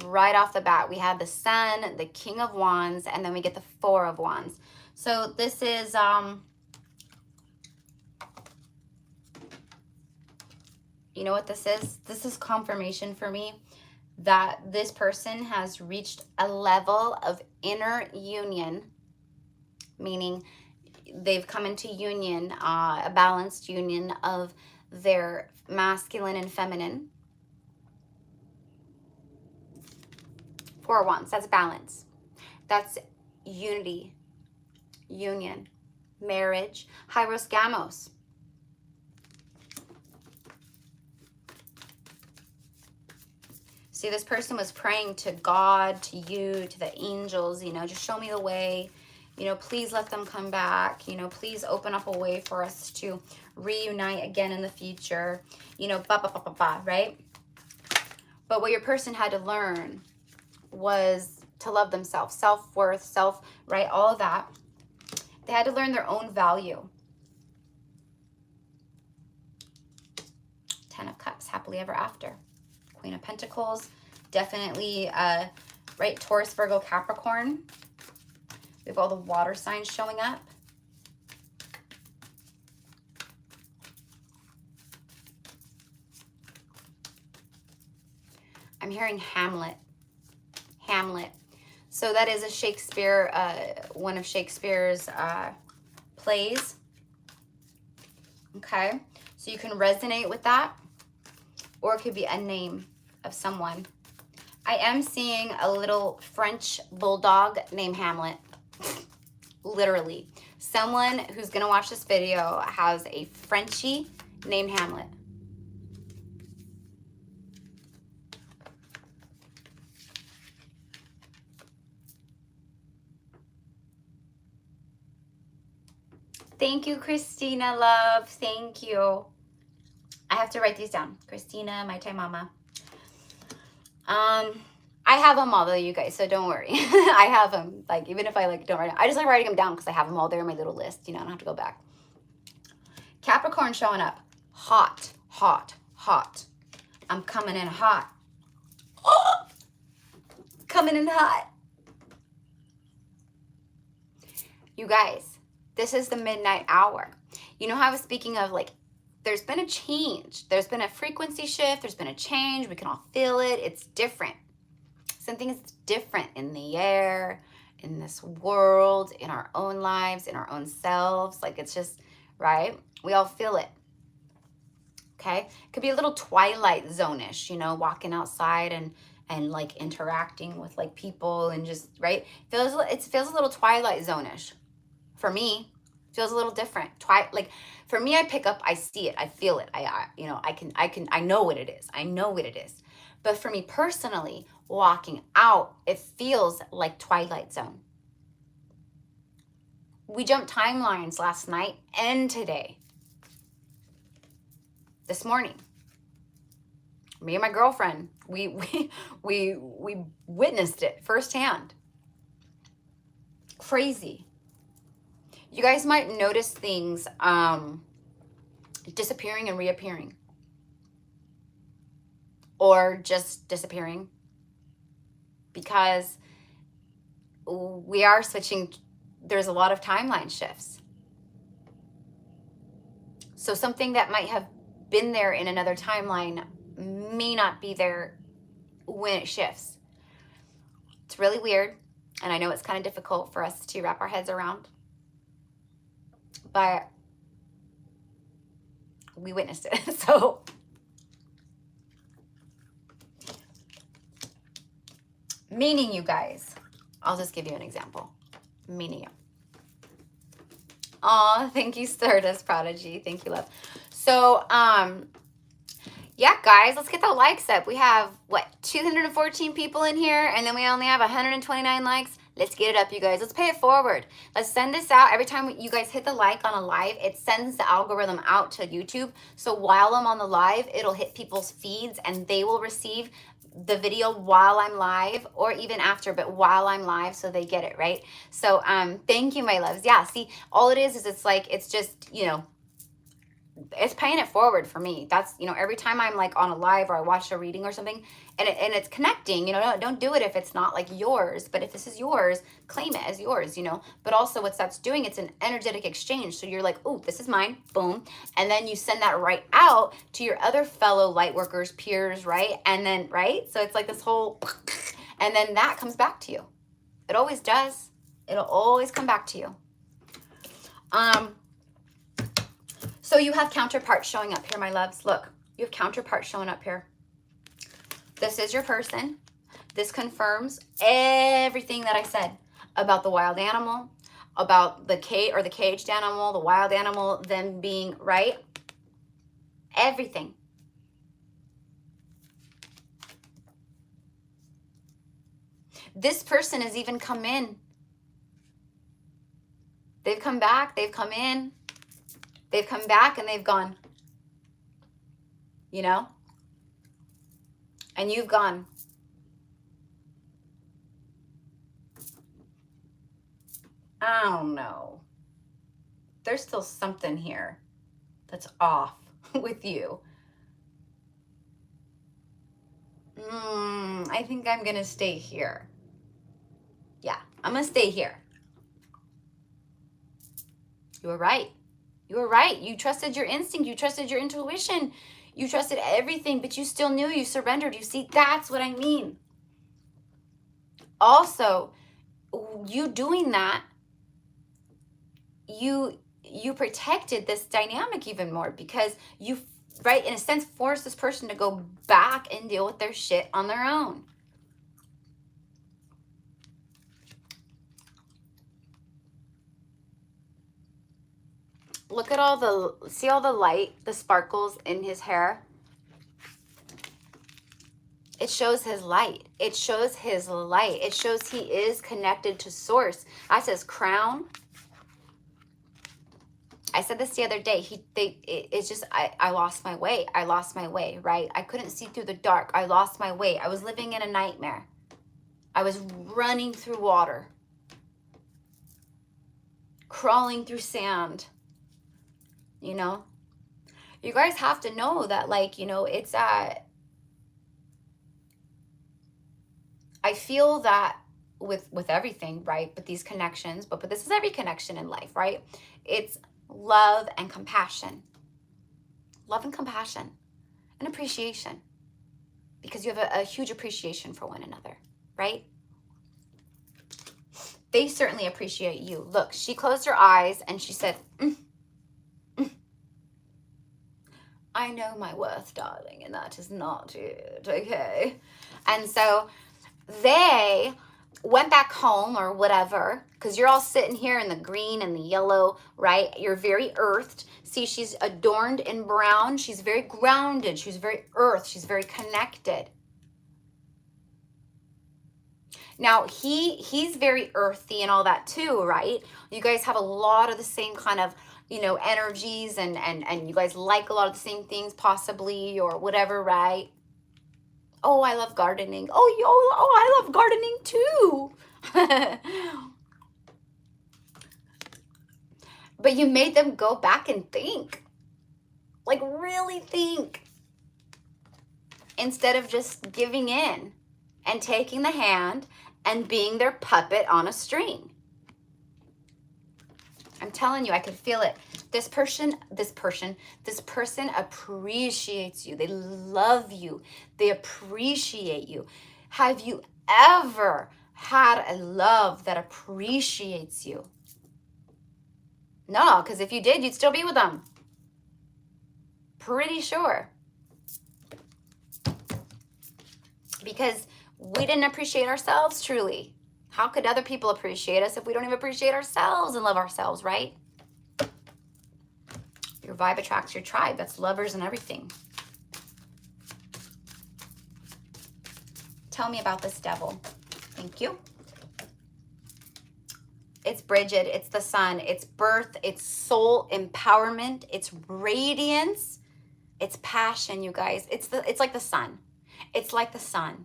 Right off the bat, we have the Sun, the King of Wands, and then we get the Four of Wands. So this is, you know what this is? This is confirmation for me that this person has reached a level of inner union, meaning they've come into union, a balanced union of their masculine and feminine. Four of Wands, that's balance. That's unity, union, marriage, Hyros Gamos. See, this person was praying to God, to you, to the angels, you know, just show me the way, you know, please let them come back, you know, please open up a way for us to reunite again in the future, you know, right? But what your person had to learn was to love themselves, self-worth, right, all of that. They had to learn their own value. 10 of Cups, happily ever after. Queen of Pentacles, definitely, right, Taurus, Virgo, Capricorn. We have all the water signs showing up. I'm hearing Hamlet. Hamlet. So that is a Shakespeare, one of Shakespeare's plays. Okay, so you can resonate with that. Or it could be a name of someone. I am seeing a little French bulldog named Hamlet. Literally. Someone who's going to watch this video has a Frenchie named Hamlet. Thank you, Christina, love. Thank you. I have to write these down. Christina, my Thai mama. I have them all though, you guys, so don't worry. I have them, like, even if I like don't write them. I just like writing them down because I have them all there in my little list, you know, I don't have to go back. Capricorn showing up. Hot, hot, hot. I'm coming in hot. Oh! Coming in hot. You guys, this is the midnight hour. You know how I was speaking of, like, there's been a change. There's been a frequency shift. There's been a change. We can all feel it. It's different. Something is different in the air, in this world, in our own lives, in our own selves. Like, it's just, right? We all feel it. Okay? It could be a little Twilight Zone-ish, you know, walking outside and and like interacting with like people and just, right? It feels a little Twilight Zone-ish. For me, it feels a little different. Like for me, I pick up, I see it, I feel it. I know what it is. I know what it is. But for me personally, walking out, it feels like Twilight Zone. We jumped timelines last night and today. This morning. Me and my girlfriend, we witnessed it firsthand. Crazy. You guys might notice things disappearing and reappearing. Or just disappearing. Because we are switching. There's a lot of timeline shifts. So something that might have been there in another timeline may not be there when it shifts. It's really weird. And I know it's kind of difficult for us to wrap our heads around. But we witnessed it. So meaning, you guys, I'll just give you an example. Meaning you. Aw, thank you, Stardust Prodigy. Thank you, love. So, yeah, guys, let's get the likes up. We have, what, 214 people in here, and then we only have 129 likes. Let's get it up, you guys. Let's pay it forward. Let's send this out. Every time you guys hit the like on a live, it sends the algorithm out to YouTube. So while I'm on the live, it'll hit people's feeds, and they will receive the video while I'm live, or even after, but while I'm live, so they get it, right? So thank you, my loves. Yeah, see, all it is it's like, it's just, you know, it's paying it forward for me. That's, you know, every time I'm like on a live or I watch a reading or something, and it's connecting, you know, don't do it if it's not like yours, but if this is yours, claim it as yours, you know. But also what that's doing, it's an energetic exchange. So you're like, oh, this is mine, boom. And then you send that right out to your other fellow light workers, peers, right? And then, right? So it's like this whole, and then that comes back to you. It always does. It'll always come back to you. So you have counterparts showing up here, my loves. Look, you have counterparts showing up here. This is your person. This confirms everything that I said about the wild animal, about the caged animal, the wild animal, them being, right? Everything. This person has even come in. They've come back, they've come in. They've come back and they've gone, you know? And you've gone. I don't know. There's still something here that's off with you. I think I'm going to stay here. Yeah, I'm going to stay here. You were right. You were right. You trusted your instinct. You trusted your intuition. You trusted everything, but you still knew. You surrendered. You see, that's what I mean. Also, you doing that, you protected this dynamic even more, because you, right, in a sense, forced this person to go back and deal with their shit on their own. Look at see all the light, the sparkles in his hair? It shows his light. It shows his light. It shows he is connected to source. That says crown. I said this the other day. It's just, I lost my way. I lost my way, right? I couldn't see through the dark. I lost my way. I was living in a nightmare. I was running through water. Crawling through sand. You know? You guys have to know that, like, you know, it's I feel that with everything, right? But these connections, but this is every connection in life, right? It's love and compassion. Love and compassion and appreciation, because you have a huge appreciation for one another, right? They certainly appreciate you. Look, she closed her eyes and she said, I know my worth, darling, and that is not it, okay? And so they went back home or whatever, because you're all sitting here in the green and the yellow, right? You're very earthed. See, she's adorned in brown. She's very grounded. She's very earth. She's very connected. Now, he's very earthy and all that too, right? You guys have a lot of the same kind of, you know, energies, and you guys like a lot of the same things possibly, or whatever, right? Oh, I love gardening. Oh, I love gardening too. But you made them go back and think. Like, really think. Instead of just giving in and taking the hand and being their puppet on a string. I'm telling you, I could feel it. This person appreciates you. They love you. They appreciate you. Have you ever had a love that appreciates you? No, because if you did, you'd still be with them. Pretty sure. Because we didn't appreciate ourselves truly. How could other people appreciate us if we don't even appreciate ourselves and love ourselves, right? Your vibe attracts your tribe. That's lovers and everything. Tell me about this devil. Thank you. It's Bridget. It's the sun. It's birth. It's soul empowerment. It's radiance. It's passion, you guys. It's like the sun. It's like the sun.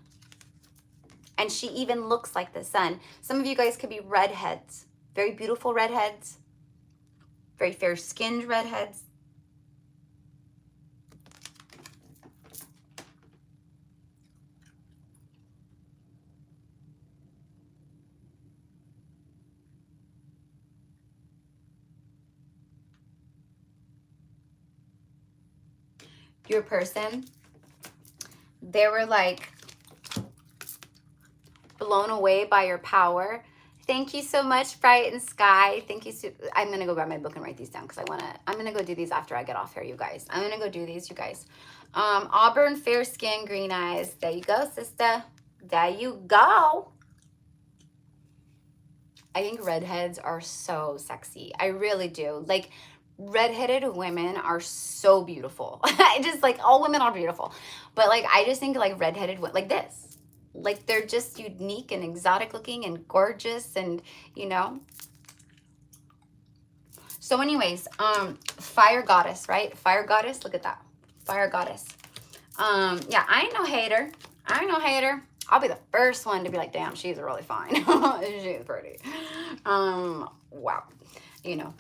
And she even looks like the sun. Some of you guys could be redheads. Very beautiful redheads. Very fair-skinned redheads. Your person, they were like blown away by your power. Thank you so much, Bright and Sky. Thank you. I'm going to go grab my book and write these down because I'm going to go do these after I get off here, you guys. I'm going to go do these, you guys. Auburn, fair skin, green eyes. There you go, sister. There you go. I think redheads are so sexy. I really do. Like, redheaded women are so beautiful. I just, like, all women are beautiful. But, like, I just think, like, redheaded women, like this. Like, they're just unique and exotic looking and gorgeous and, you know. So anyways, fire goddess, right? Fire goddess, look at that. Fire goddess. Yeah, I ain't no hater. I'll be the first one to be like, damn, she's really fine. She's pretty. Wow. You know,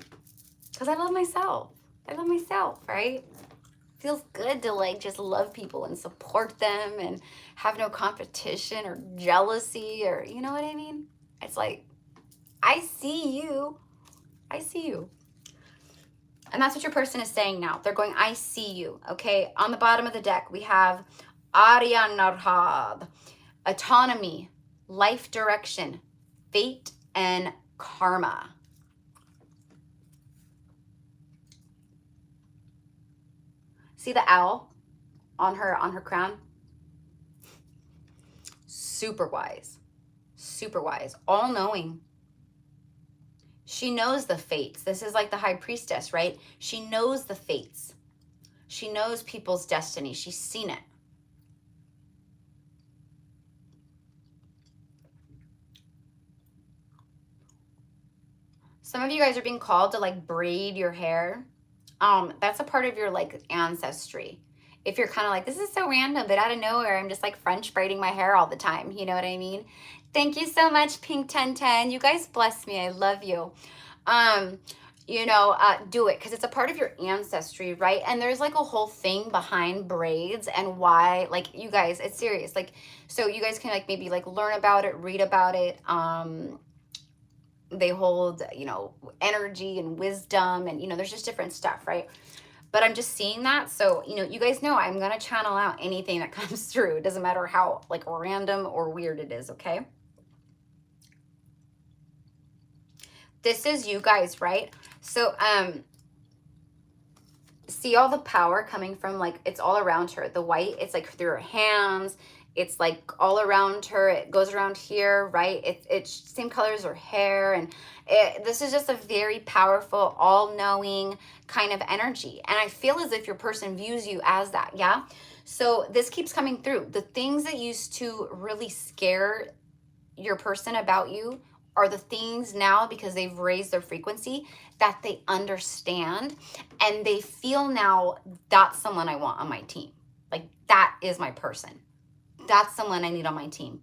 because I love myself. Right? Feels good to, like, just love people and support them and have no competition or jealousy, or, you know what I mean? It's like, I see you. And that's what your person is saying now. They're going, I see you. Okay. On the bottom of the deck, we have Aryanarhab, autonomy, life direction, fate, and karma. See the owl on her crown? Super wise, all knowing. She knows the fates. This is like the high priestess, right? She knows the fates. She knows people's destiny. She's seen it. Some of you guys are being called to, like, braid your hair. That's a part of your, like, ancestry. If you're kind of like, this is so random, but out of nowhere, I'm just, like, French braiding my hair all the time. You know what I mean? Thank you so much, Pink 1010. You guys bless me. I love you. You know, do it because it's a part of your ancestry, right? And there's, like, a whole thing behind braids and why, like, you guys, it's serious. Like, so you guys can, like, maybe, like, learn about it, read about it. They hold, you know, energy and wisdom, and, you know, there's just different stuff, right? But I'm just seeing that. So, you know, you guys know I'm going to channel out anything that comes through. It doesn't matter how, like, random or weird it is, okay? This is you guys, right? So, see all the power coming from, like, it's all around her. The white, it's like through her hands. It's like all around her. It goes around here, right? It's same color as her hair. And this is just a very powerful, all-knowing kind of energy. And I feel as if your person views you as that, yeah? So this keeps coming through. The things that used to really scare your person about you are the things now, because they've raised their frequency, that they understand. And they feel now, that's someone I want on my team. Like, that is my person. That's someone I need on my team.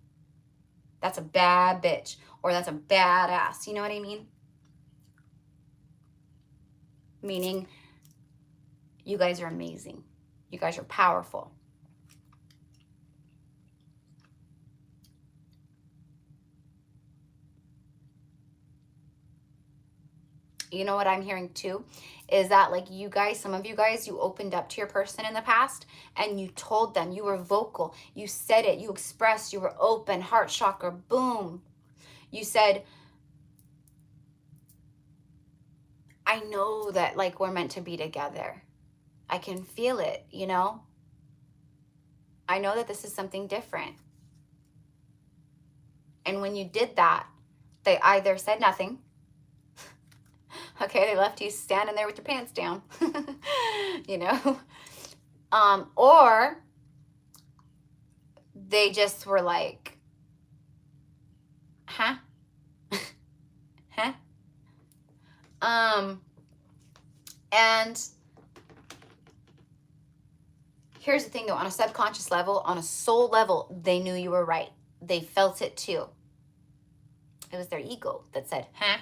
That's a bad bitch, or that's a badass. You know what I mean? Meaning, you guys are amazing. You guys are powerful. You know what I'm hearing too? Is that like you guys, some of you guys, you opened up to your person in the past and you told them, you were vocal, you said it, you expressed, you were open, heart chakra, boom. You said, I know that like we're meant to be together. I can feel it, you know? I know that this is something different. And when you did that, they either said nothing. Okay, they left you standing there with your pants down, you know? Or they just were like, huh? Huh? And here's the thing though, on a subconscious level, on a soul level, they knew you were right. They felt it too. It was their ego that said, huh?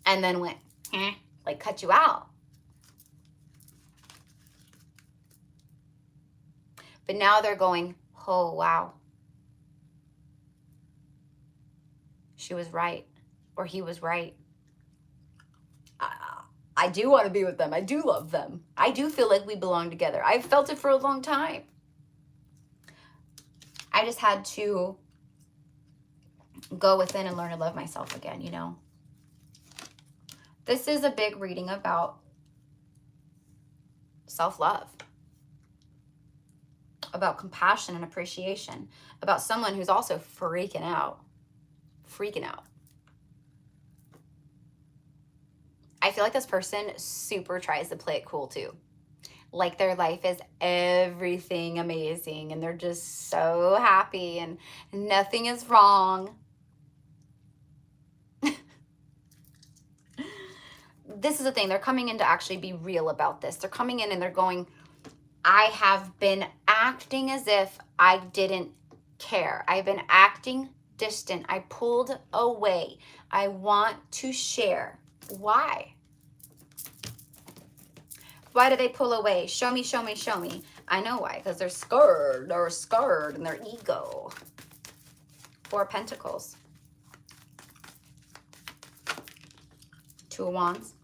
And then went, huh? Like cut you out. But now they're going, oh, wow. She was right, or he was right. I do want to be with them. I do love them. I do feel like we belong together. I've felt it for a long time. I just had to go within and learn to love myself again, you know? This is a big reading about self-love, about compassion and appreciation, about someone who's also freaking out. Freaking out. I feel like this person super tries to play it cool too. Like their life is everything amazing and they're just so happy and nothing is wrong. This is the thing. They're coming in to actually be real about this. They're coming in and they're going, I have been acting as if I didn't care. I've been acting distant. I pulled away. I want to share. Why? Why do they pull away? Show me, show me, show me. I know why. Because they're scared. They're scared in their ego. 4 of Pentacles. 2 of Wands.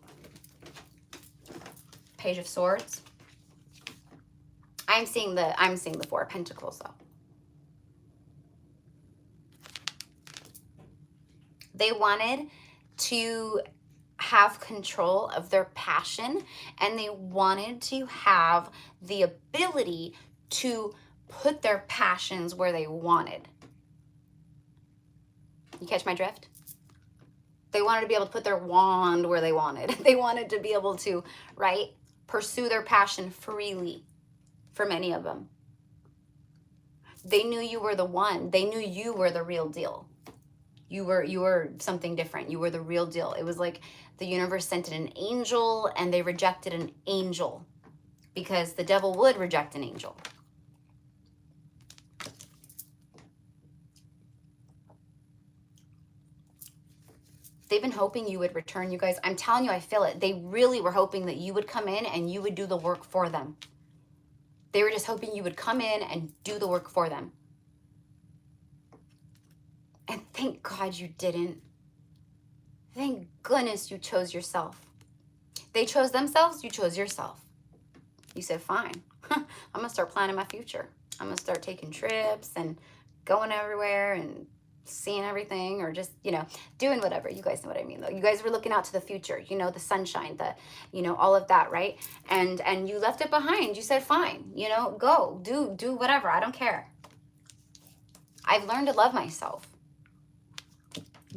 Page of Swords. I'm seeing the 4 of Pentacles though. They wanted to have control of their passion and they wanted to have the ability to put their passions where they wanted. You catch my drift? They wanted to be able to put their wand where they wanted. They wanted to be able to, right, pursue their passion freely for many of them. They knew you were the one. They knew you were the real deal. You were something different. You were the real deal. It was like the universe sent in an angel and they rejected an angel because the devil would reject an angel. They've been hoping you would return, you guys. I'm telling you, I feel it. They really were hoping that you would come in and you would do the work for them. They were just hoping you would come in and do the work for them. And thank God you didn't. Thank goodness you chose yourself. They chose themselves, you chose yourself. You said, fine, I'm going to start planning my future. I'm going to start taking trips and going everywhere and seeing everything, or just, you know, doing whatever. You guys know what I mean, though. You guys were looking out to the future, you know, the sunshine, the, you know, all of that, right? And you left it behind. You said, fine, you know, go, do whatever. I don't care. I've learned to love myself.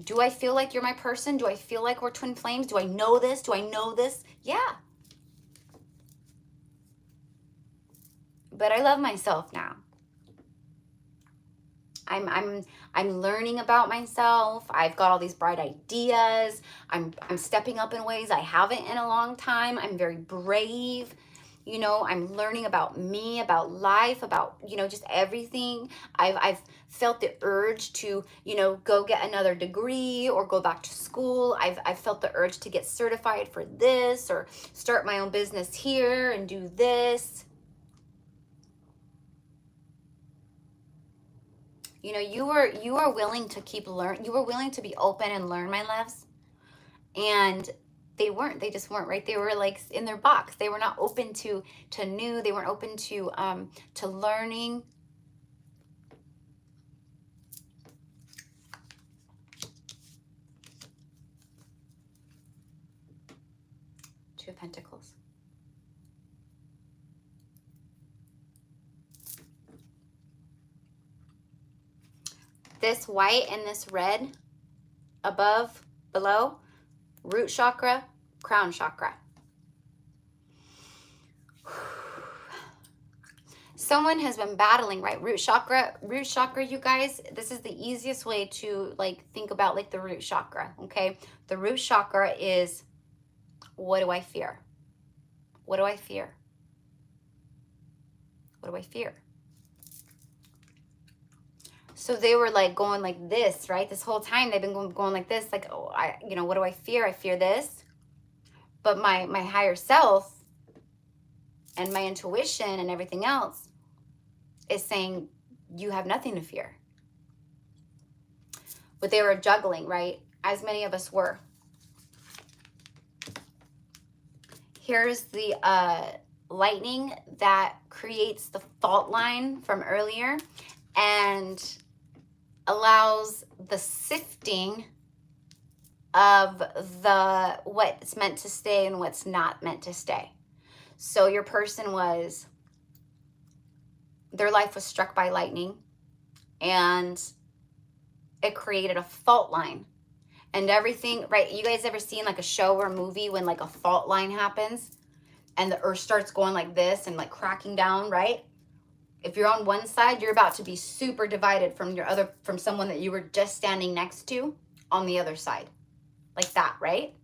Do I feel like you're my person? Do I feel like we're twin flames? Do I know this? Do I know this? Yeah. But I love myself now. I'm learning about myself. I've got all these bright ideas. I'm stepping up in ways I haven't in a long time. I'm very brave. You know, I'm learning about me, about life, about, you know, just everything. I've felt the urge to, you know, go get another degree or go back to school. I've felt the urge to get certified for this or start my own business here and do this. You know, you were willing to keep learn. You were willing to be open and learn, my loves. And they weren't. They just weren't, right? They were like in their box. They were not open to new. They weren't open to learning. Two of Pentacles. This white and this red above, below, root chakra, crown chakra. Someone has been battling, right? Root chakra, you guys, this is the easiest way to like think about like the root chakra, okay? The root chakra is, what do I fear? What do I fear? What do I fear? So they were like going like this, right? This whole time they've been going like this, like, oh, you know, what do I fear? I fear this. But my higher self and my intuition and everything else is saying, you have nothing to fear. But they were juggling, right? As many of us were. Here's the lightning that creates the fault line from earlier and allows the sifting of the what's meant to stay and what's not meant to stay. So your person was, their life was struck by lightning and it created a fault line and everything, right? You guys ever seen like a show or a movie when like a fault line happens and the earth starts going like this and like cracking down, right? If you're on one side, you're about to be super divided from someone that you were just standing next to on the other side. Like that, right?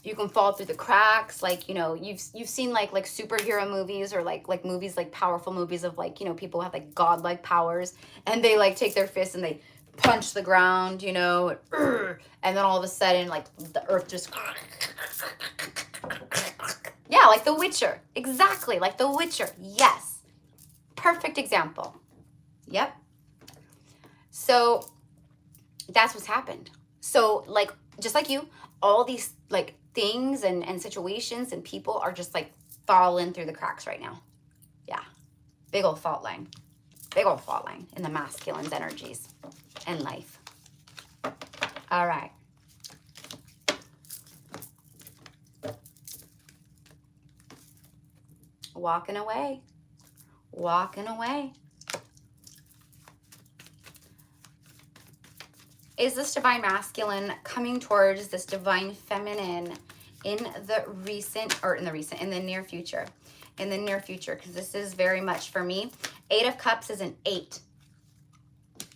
You can fall through the cracks. Like, you know, you've seen like superhero movies or like movies, like powerful movies of like, you know, people have like godlike powers and they like take their fists and they punch the ground, you know, and then all of a sudden like the earth just, yeah, like The Witcher. Exactly, like The Witcher. Yes. Perfect example. Yep. So that's what's happened. So like, just like you, all these like things and situations and people are just like falling through the cracks right now. Yeah. Big old fault line. Big old fault line in the masculine's energies and life. All right. Walking away. Walking away. Is this divine masculine coming towards this divine feminine in the near future? In the near future, because this is very much for me. 8 of Cups is an 8.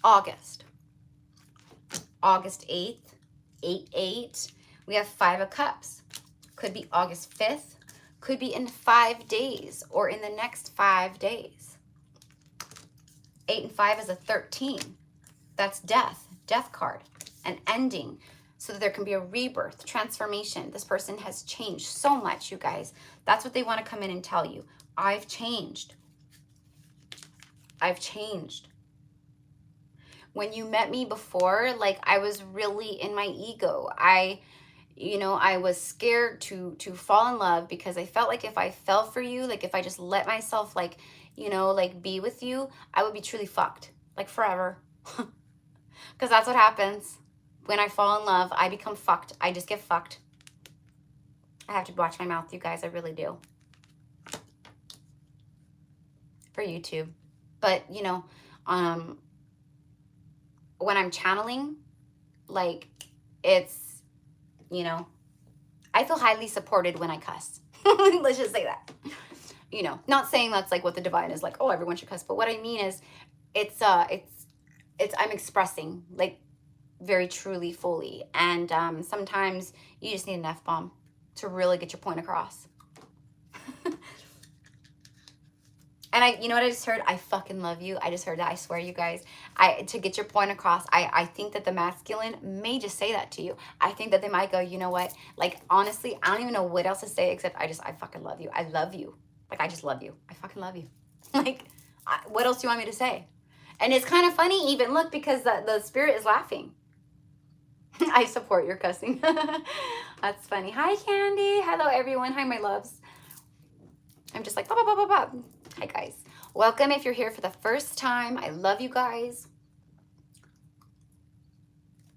August 8th, 8/8. We have 5 of Cups. Could be August 5th. Could be in 5 days or in the next 5 days. 8 and 5 is a 13. That's death card, an ending, so that there can be a rebirth, transformation. This person has changed so much, you guys. That's what they want to come in and tell you. I've changed. I've changed. When you met me before, like I was really in my ego. I was scared to fall in love because I felt like if I fell for you, like if I just let myself like, you know, like be with you, I would be truly fucked, like forever. Because that's what happens. When I fall in love, I become fucked. I just get fucked. I have to watch my mouth, you guys. I really do. For YouTube. But, you know, When I'm channeling, like, it's, you know, I feel highly supported when I cuss. Let's just say that. You know, not saying that's like what the divine is like, oh, everyone should cuss, but what I mean is it's I'm expressing like very truly, fully. And sometimes you just need an F-bomb to really get your point across. And you know what I just heard? I fucking love you. I just heard that. I swear, you guys. To get your point across, I think that the masculine may just say that to you. I think that they might go, you know what? Like, honestly, I don't even know what else to say except I fucking love you. I love you. Like, I just love you. I fucking love you. Like, what else do you want me to say? And it's kind of funny even, look, because the spirit is laughing. I support your cussing. That's funny. Hi, Candy. Hello, everyone. Hi, my loves. I'm just like, blah, blah, blah, blah, blah. Hi, guys. Welcome if you're here for the first time. I love you guys.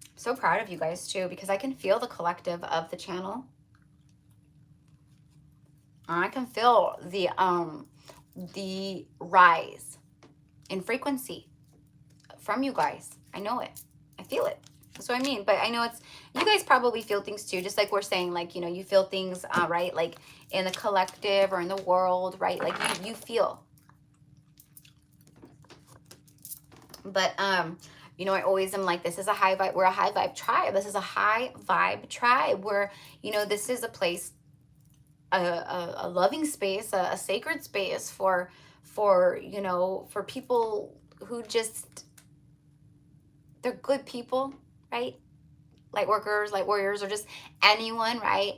I'm so proud of you guys, too, because I can feel the collective of the channel. I can feel the rise in frequency from you guys. I know it. I feel it. That's what I mean. But I know it's, you guys probably feel things too, just like we're saying, like, you know, you feel things, right? Like in the collective or in the world, right? Like you feel. But, you know, I always am like, this is a high vibe. We're a high vibe tribe. This is a high vibe tribe where, you know, this is a place, a loving space, a sacred space for, you know, for people who just, they're good people, right? Light workers, light warriors, or just anyone, right?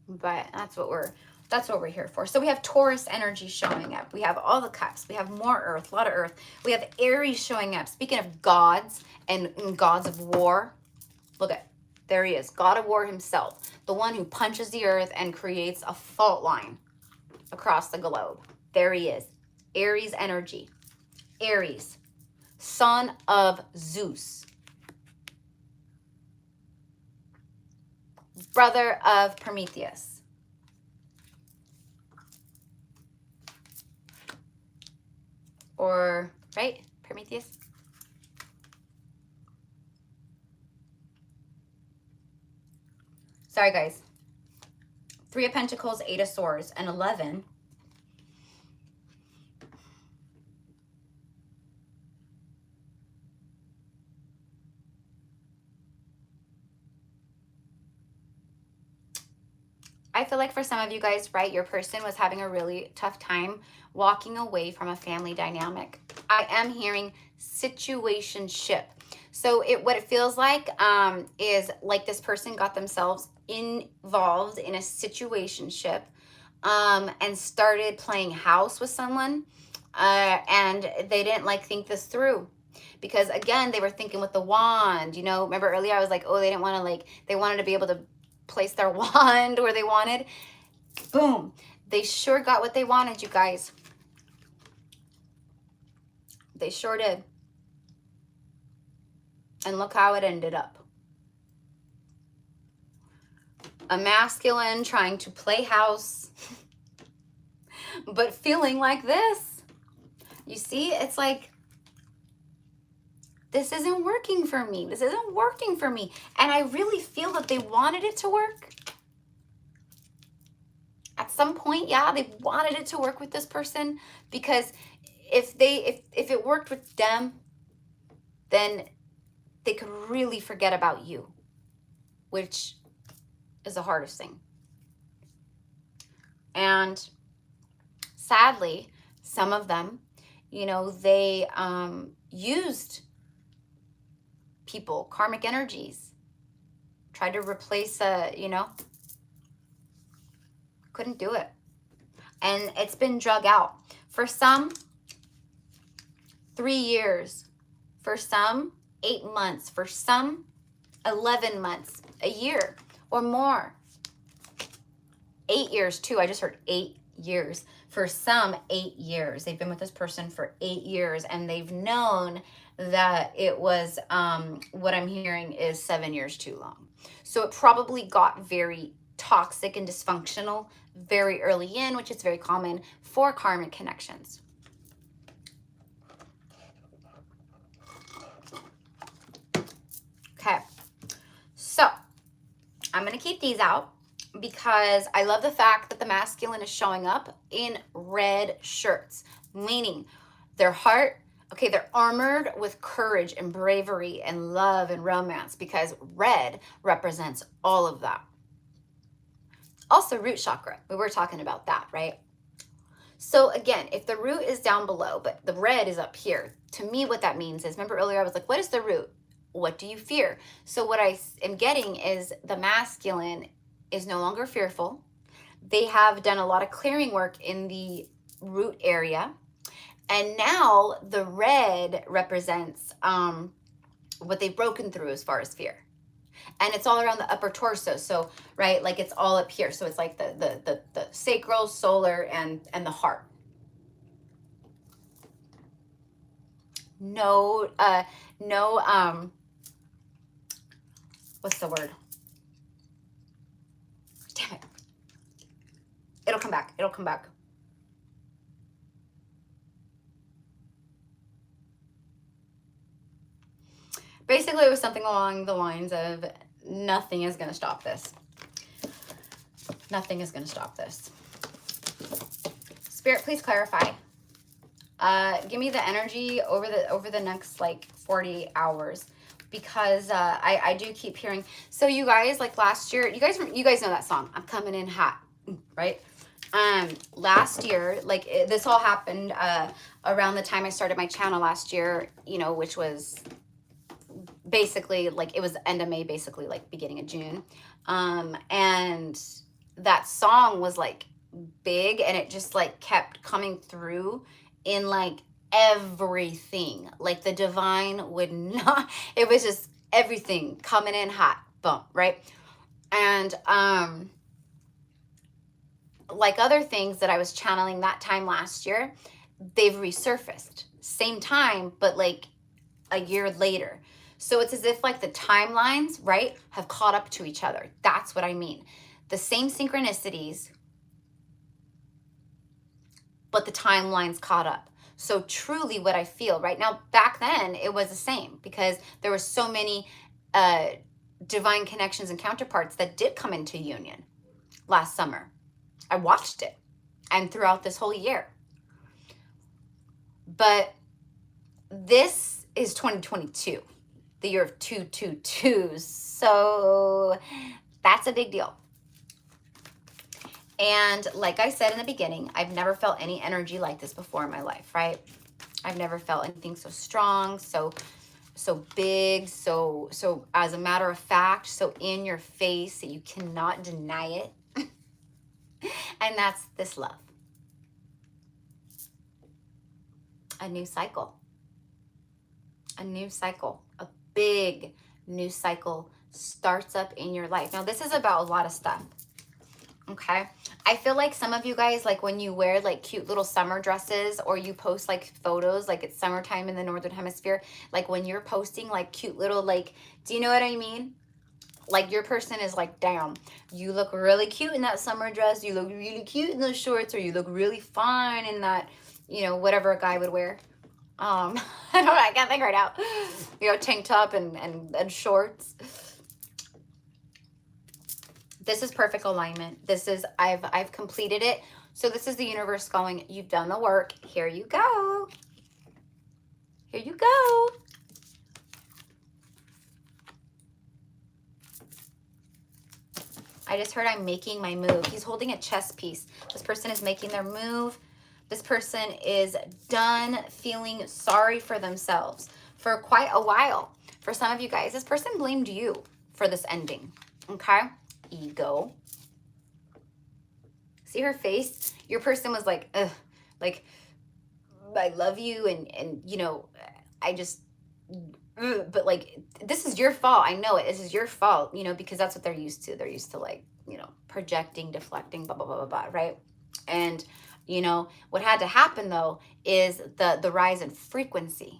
But that's what we're here for. So we have Taurus energy showing up. We have all the cups. We have more earth, a lot of earth. We have Aries showing up. Speaking of gods and gods of war, look at, there he is, God of war himself, the one who punches the earth and creates a fault line across the globe. There he is. Aries energy. Aries, son of Zeus, brother of Prometheus. Or, right? Prometheus? Sorry, guys. 3 of Pentacles, 8 of Swords, and 11. I feel like for some of you guys, right, your person was having a really tough time walking away from a family dynamic. I am hearing situationship. So what it feels like is like this person got themselves involved in a situationship and started playing house with someone and they didn't like think this through. Because again, they were thinking with the wand, you know, remember earlier I was like, oh, they didn't want to like, they wanted to be able to place their wand where they wanted. Boom. They sure got what they wanted, you guys. They sure did. And look how it ended up. A masculine trying to play house, but feeling like this. You see, it's like, this isn't working for me. This isn't working for me. And I really feel that they wanted it to work. At some point, yeah, they wanted it to work with this person, because if it worked with them, then they could really forget about you, which is the hardest thing. And sadly, some of them, you know, they used people, karmic energies, tried to replace, you know, couldn't do it. And it's been drug out. For some, 3 years. For some, 8 months. For some, 11 months, a year or more. 8 years too. I just heard 8 years. For some, 8 years. They've been with this person for 8 years and they've known that it was, what I'm hearing is 7 years too long. So it probably got very toxic and dysfunctional very early in, which is very common for karmic connections. going to keep these out because I love the fact that the masculine is showing up in red shirts, meaning their heart, okay, they're armored with courage and bravery and love and romance because red represents all of that. Also, root chakra. We were talking about that, right? So again, if the root is down below, but the red is up here, to me, what that means is, remember earlier I was like, what is the root? What do you fear? So what I am getting is the masculine is no longer fearful. They have done a lot of clearing work in the root area. And now the red represents what they've broken through as far as fear. And it's all around the upper torso. So, right, like it's all up here. So it's like the sacral, solar, and the heart. No, what's the word? Damn it. It'll come back. It'll come back. Basically, it was something along the lines of nothing is going to stop this. Nothing is going to stop this. Spirit, please clarify. Give me the energy over the next like 48 hours because I do keep hearing. So you guys, like last year, you guys know that song, I'm coming in hot, right? Last year, like this all happened around the time I started my channel last year, you know, which was basically like it was the end of May, basically like beginning of June. And that song was like big and it just like kept coming through in like everything. Like the divine would not, it was just everything coming in hot, boom, right? And like other things that I was channeling that time last year, they've resurfaced. Same time, but like a year later. So it's as if like the timelines, right, have caught up to each other. That's what I mean. The same synchronicities, but the timelines caught up. So truly what I feel right now, back then it was the same because there were so many divine connections and counterparts that did come into union last summer. I watched it and throughout this whole year. But this is 2022. The year of 222. So that's a big deal. And like I said in the beginning, I've never felt any energy like this before in my life, right? I've never felt anything so strong, so big, so as a matter of fact, so in your face that you cannot deny it. And that's this love. A new cycle. A new cycle. A big new cycle starts up in your life. Now, this is about a lot of stuff, okay? I feel like some of you guys, like when you wear like cute little summer dresses or you post like photos, like it's summertime in the Northern Hemisphere, like when you're posting like cute little, like, do you know what I mean? Like your person is like, damn, you look really cute in that summer dress. You look really cute in those shorts, or you look really fine in that, you know, whatever a guy would wear. I don't know, I can't think right now. You know, tank top and shorts. This is perfect alignment. This is, I've completed it. So this is the universe going, you've done the work. Here you go. Here you go. I just heard I'm making my move. He's holding a chess piece. This person is making their move. This person is done feeling sorry for themselves for quite a while. For some of you guys, this person blamed you for this ending, okay? Ego. See her face? Your person was like, ugh, like, I love you and you know, I just, but like, this is your fault. I know it. This is your fault, you know, because that's what they're used to. They're used to like, you know, projecting, deflecting, blah, blah, blah, blah, blah, right? And you know, what had to happen though is the rise in frequency.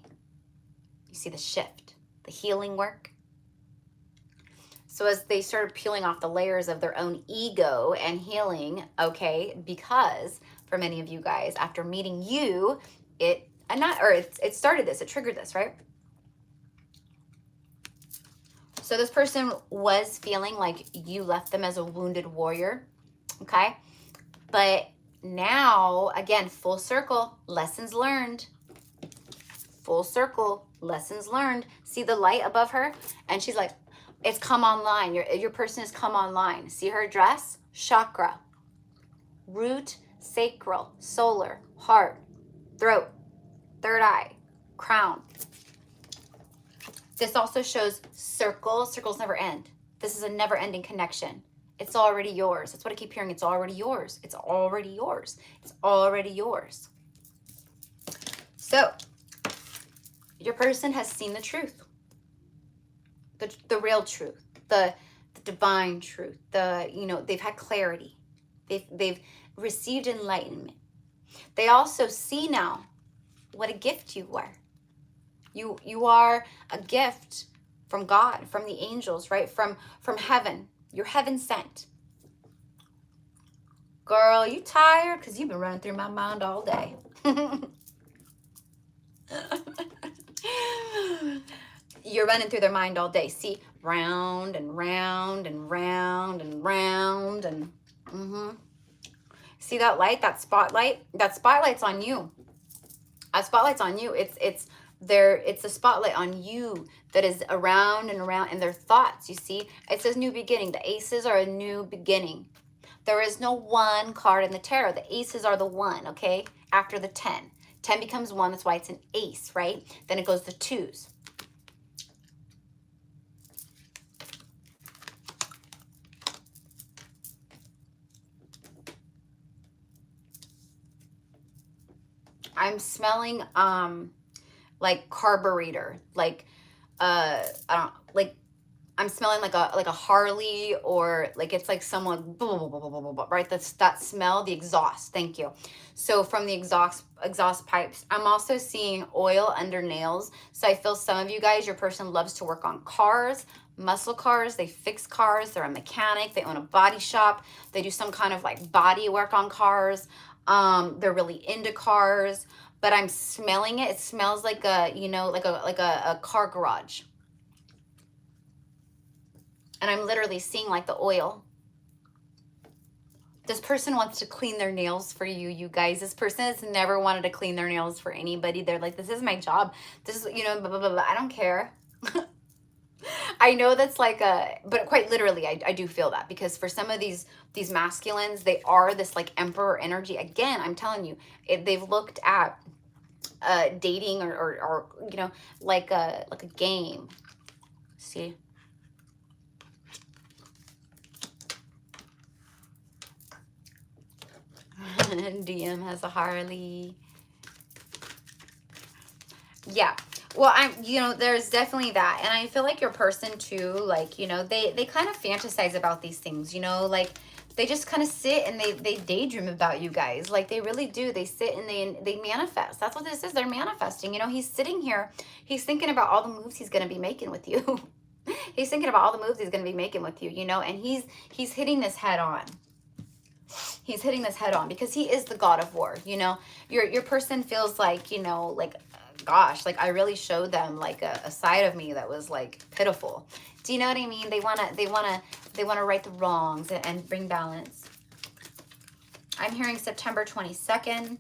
You see the shift, the healing work. So as they started peeling off the layers of their own ego and healing, okay, because for many of you guys, after meeting you, it started this, it triggered this, right? So this person was feeling like you left them as a wounded warrior, okay? But now, again, full circle, lessons learned. Full circle, lessons learned. See the light above her? And she's like, it's come online. Your person has come online. See her dress? Chakra, root, sacral, solar, heart, throat, third eye, crown. This also shows circles. Circles never end. This is a never-ending connection. It's already yours. That's what I keep hearing. It's already yours. It's already yours. It's already yours. So, your person has seen the truth. The real truth. The divine truth. They've had clarity. They've received enlightenment. They also see now what a gift you are. You are a gift from God, from the angels, right? From heaven. You're heaven sent. Girl, you tired? Because you've been running through my mind all day. You're running through their mind all day. See, round and round and round and round and See that light, that spotlight? That spotlight's on you. That spotlight's on you. It's a spotlight on you that is around and around in their thoughts. You see, it says new beginning. The aces are a new beginning. There is no one card in the tarot. The aces are the one, okay? After the 10. 10 becomes 1. That's why it's an ace, right? Then it goes to 2s. I'm smelling like carburetor, like I don't like I'm smelling like a Harley, or like it's like someone right. That's that smell, the exhaust. Thank you. So from the exhaust pipes, I'm also seeing oil under nails. So I feel some of you guys, your person loves to work on cars, muscle cars. They fix cars. They're a mechanic. They own a body shop. They do some kind of like body work on cars. They're really into cars, but I'm smelling it. It smells like a, like a car garage. And I'm literally seeing like the oil. This person wants to clean their nails for you, you guys. This person has never wanted to clean their nails for anybody. They're like, this is my job. This is, blah, blah, blah, blah. I don't care. I know that's like but quite literally, I do feel that, because for some of these masculines, they are this like emperor energy. Again, I'm telling you, they've looked at dating or like a game. See? DM has a Harley. Yeah. Well, there's definitely that. And I feel like your person too, like, they kind of fantasize about these things, like they just kind of sit and they daydream about you guys. Like they really do. They sit and they manifest. That's what this is. They're manifesting. He's sitting here. He's thinking about all the moves he's going to be making with you. He's thinking about all the moves he's going to be making with you, and he's hitting this head on. He's hitting this head on because he is the god of war. Your person feels like, like, gosh, like I really showed them like a side of me that was like pitiful. Do you know what I mean? They want to right the wrongs and bring balance. I'm hearing September 22nd,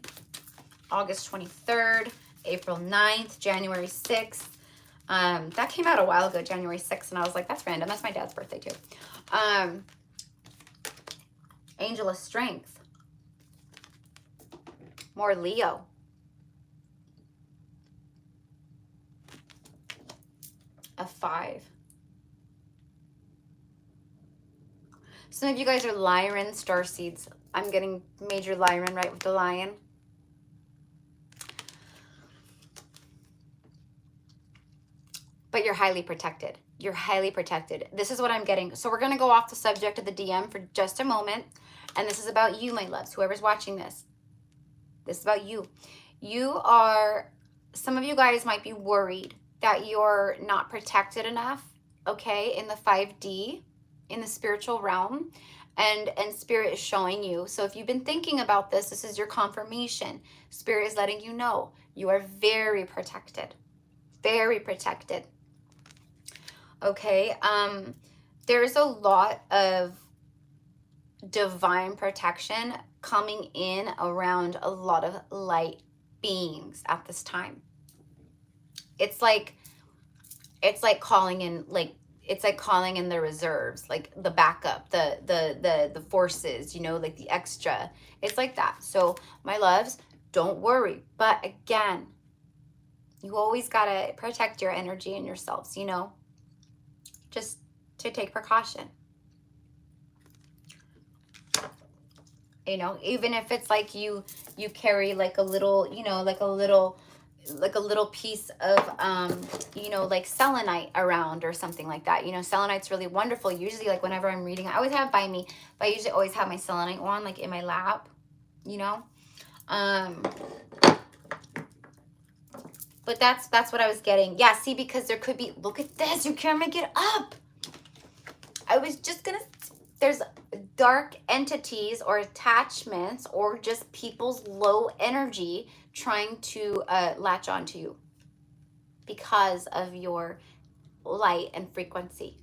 August 23rd, April 9th, January 6th. That came out a while ago, January 6th, and I was like, that's random. That's my dad's birthday too. Angel of Strength. More Leo. A 5. Some of you guys are Lyran starseeds. I'm getting major Lyran right with the lion. But you're highly protected. You're highly protected. This is what I'm getting. So we're going to go off the subject of the DM for just a moment. And this is about you, my loves, whoever's watching this. This is about you. Some of you guys might be worried that you're not protected enough, okay, in the 5D, in the spiritual realm. And Spirit is showing you. So if you've been thinking about this, this is your confirmation. Spirit is letting you know you are very protected. Very protected. Okay. There's a lot of divine protection coming in around a lot of light beings at this time. It's like calling in, like, it's like calling in the reserves, like the backup, the forces, you know, like the extra. It's like that. So my loves, don't worry. But again, you always gotta protect your energy and yourselves, you know, just to take precaution. You know, even if it's like you carry like a little, you know, like a little piece of you know, like selenite around or something like that. You know, selenite's really wonderful. Usually, like, whenever I'm reading, I always have by me, but I usually always have my selenite wand like in my lap, you know. But that's what I was getting. Yeah, see, because there could be, look at this, you can't make it up. I was just gonna, there's dark entities or attachments or just people's low energy trying to latch onto you because of your light and frequency.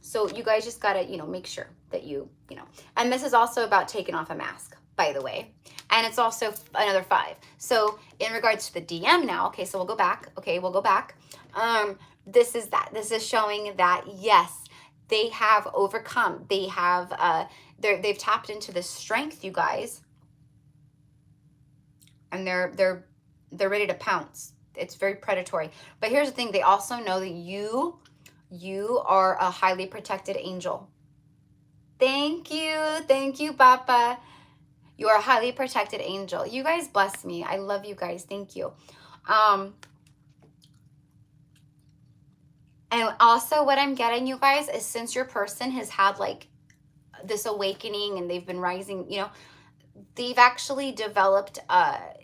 So you guys just gotta, you know, make sure that you know. And this is also about taking off a mask, by the way. And it's also another 5. So in regards to the DM now, okay, so we'll go back. Okay, we'll go back. This is that. This is showing that, yes, they have overcome. They have, they've tapped into this strength, you guys. And they're ready to pounce. It's very predatory. But here's the thing. They also know that you are a highly protected angel. Thank you, Papa. You are a highly protected angel. You guys bless me. I love you guys. Thank you. And also what I'm getting, you guys, is since your person has had like this awakening and they've been rising, you know, they've actually developed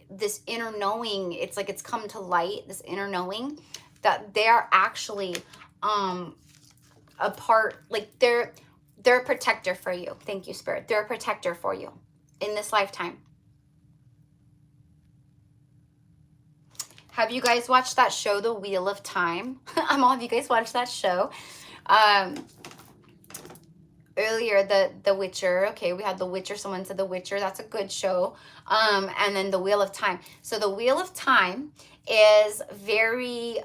this inner knowing. It's like it's come to light, this inner knowing that they're actually a part, like they're a protector for you. Thank you, Spirit. They're a protector for you in this lifetime. Have you guys watched that show, The Wheel of Time? All of you guys watched that show. Earlier, the Witcher. Okay, we had The Witcher. Someone said The Witcher. That's a good show. And then The Wheel of Time. So The Wheel of Time is very,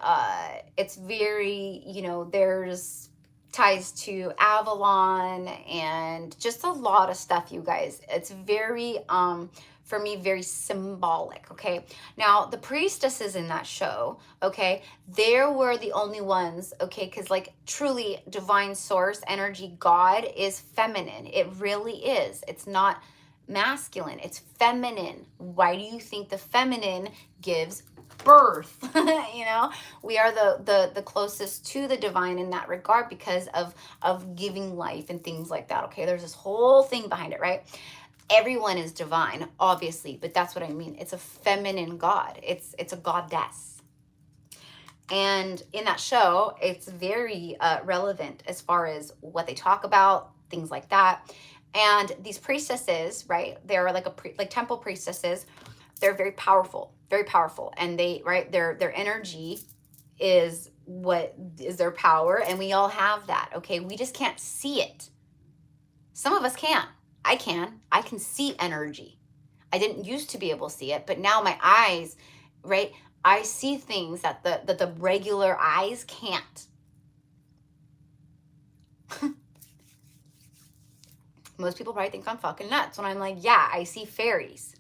it's very, you know, there's ties to Avalon and just a lot of stuff, you guys. It's very, for me, very symbolic, okay? Now, the priestesses in that show, okay, they were the only ones, okay, because, like, truly divine source, energy, God is feminine. It really is. It's not masculine. It's feminine. Why do you think the feminine gives birth? You know, we are the closest to the divine in that regard because of giving life and things like that, okay? There's this whole thing behind it, right? Everyone is divine, obviously, but that's what I mean. It's a feminine God. It's a goddess. And in that show, it's very relevant as far as what they talk about, things like that. And these priestesses, right? They're like like temple priestesses. They're very powerful, and they, right? Their energy is what is their power, and we all have that. Okay, we just can't see it. Some of us can't. I can see energy. I didn't used to be able to see it, but now my eyes, right? I see things that the regular eyes can't. Most people probably think I'm fucking nuts when I'm like, yeah, I see fairies.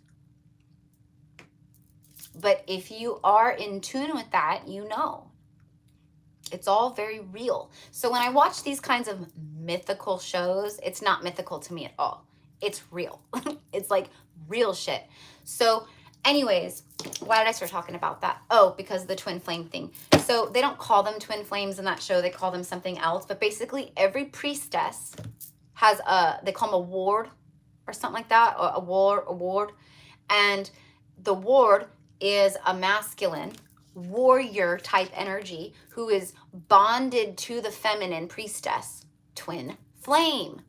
But if you are in tune with that, you know. It's all very real. So when I watch these kinds of mythical shows, it's not mythical to me at all. It's real. It's like real shit. So anyways, why did I start talking about that? Oh, because of the twin flame thing. So they don't call them twin flames in that show. They call them something else. But basically every priestess has they call them a ward or something like that, or a ward. And the ward is a masculine warrior type energy who is bonded to the feminine priestess, twin flame.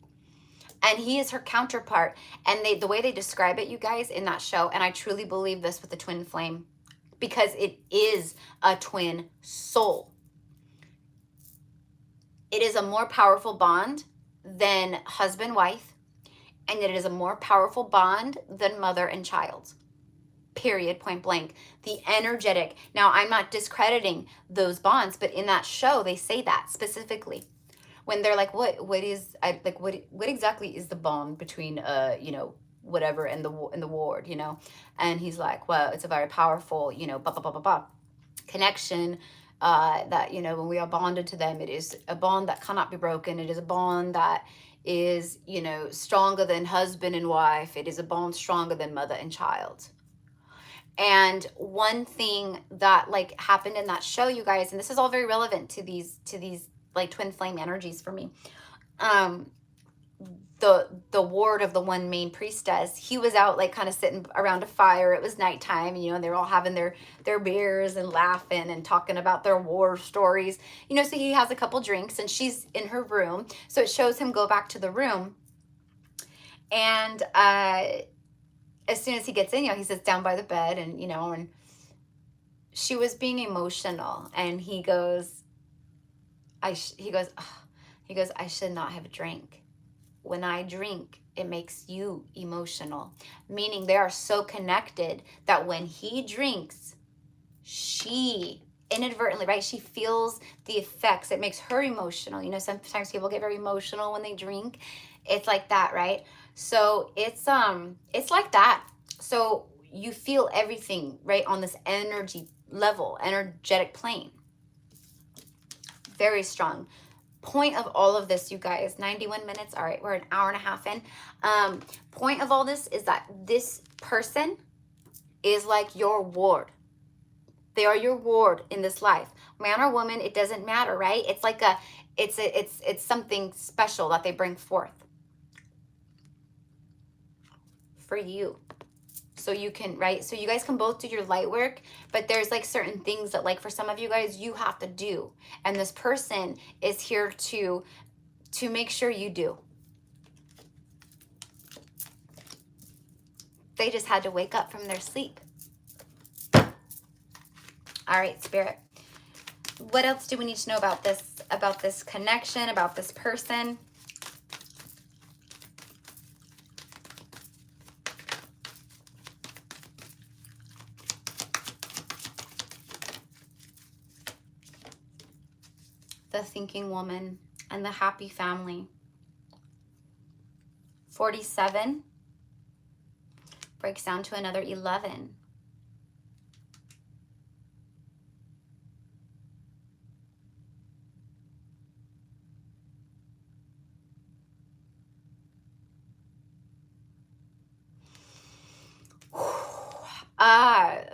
And he is her counterpart. And the way they describe it, you guys, in that show, and I truly believe this with the twin flame, because it is a twin soul. It is a more powerful bond than husband-wife, and it is a more powerful bond than mother and child. Period, point blank. The energetic. Now, I'm not discrediting those bonds, but in that show, they say that specifically. When they're like, what exactly is the bond between, you know, whatever and the ward, you know? And he's like, well, it's a very powerful, you know, connection, that, you know, when we are bonded to them, it is a bond that cannot be broken. It is a bond that is, you know, stronger than husband and wife. It is a bond stronger than mother and child. And one thing that like happened in that show, you guys, and this is all very relevant to these like twin flame energies for me. The ward of the one main priestess, he was out like kind of sitting around a fire. It was nighttime, you know, and they're all having their beers and laughing and talking about their war stories, you know. So he has a couple drinks and she's in her room, so it shows him go back to the room. And as soon as he gets in, you know, he sits down by the bed, and you know, and she was being emotional, and he goes, I should not have drank. When I drink, it makes you emotional. Meaning they are so connected that when he drinks, she inadvertently, right? She feels the effects. It makes her emotional. You know, sometimes people get very emotional when they drink. It's like that, right? So it's like that. So you feel everything, right, on this energy level, energetic plane. Very strong. Point of all of this, you guys, 91 minutes. All right, we're an hour and a half in. Point of all this is that this person is like your ward. They are your ward in this life. Man or woman, it doesn't matter, right? It's like it's something special that they bring forth for you. So you can, right? So you guys can both do your light work, but there's like certain things that like for some of you guys, you have to do. And this person is here to make sure you do. They just had to wake up from their sleep. All right, Spirit. What else do we need to know about this connection, about this person? The thinking woman and the happy family. 47 breaks down to another 11.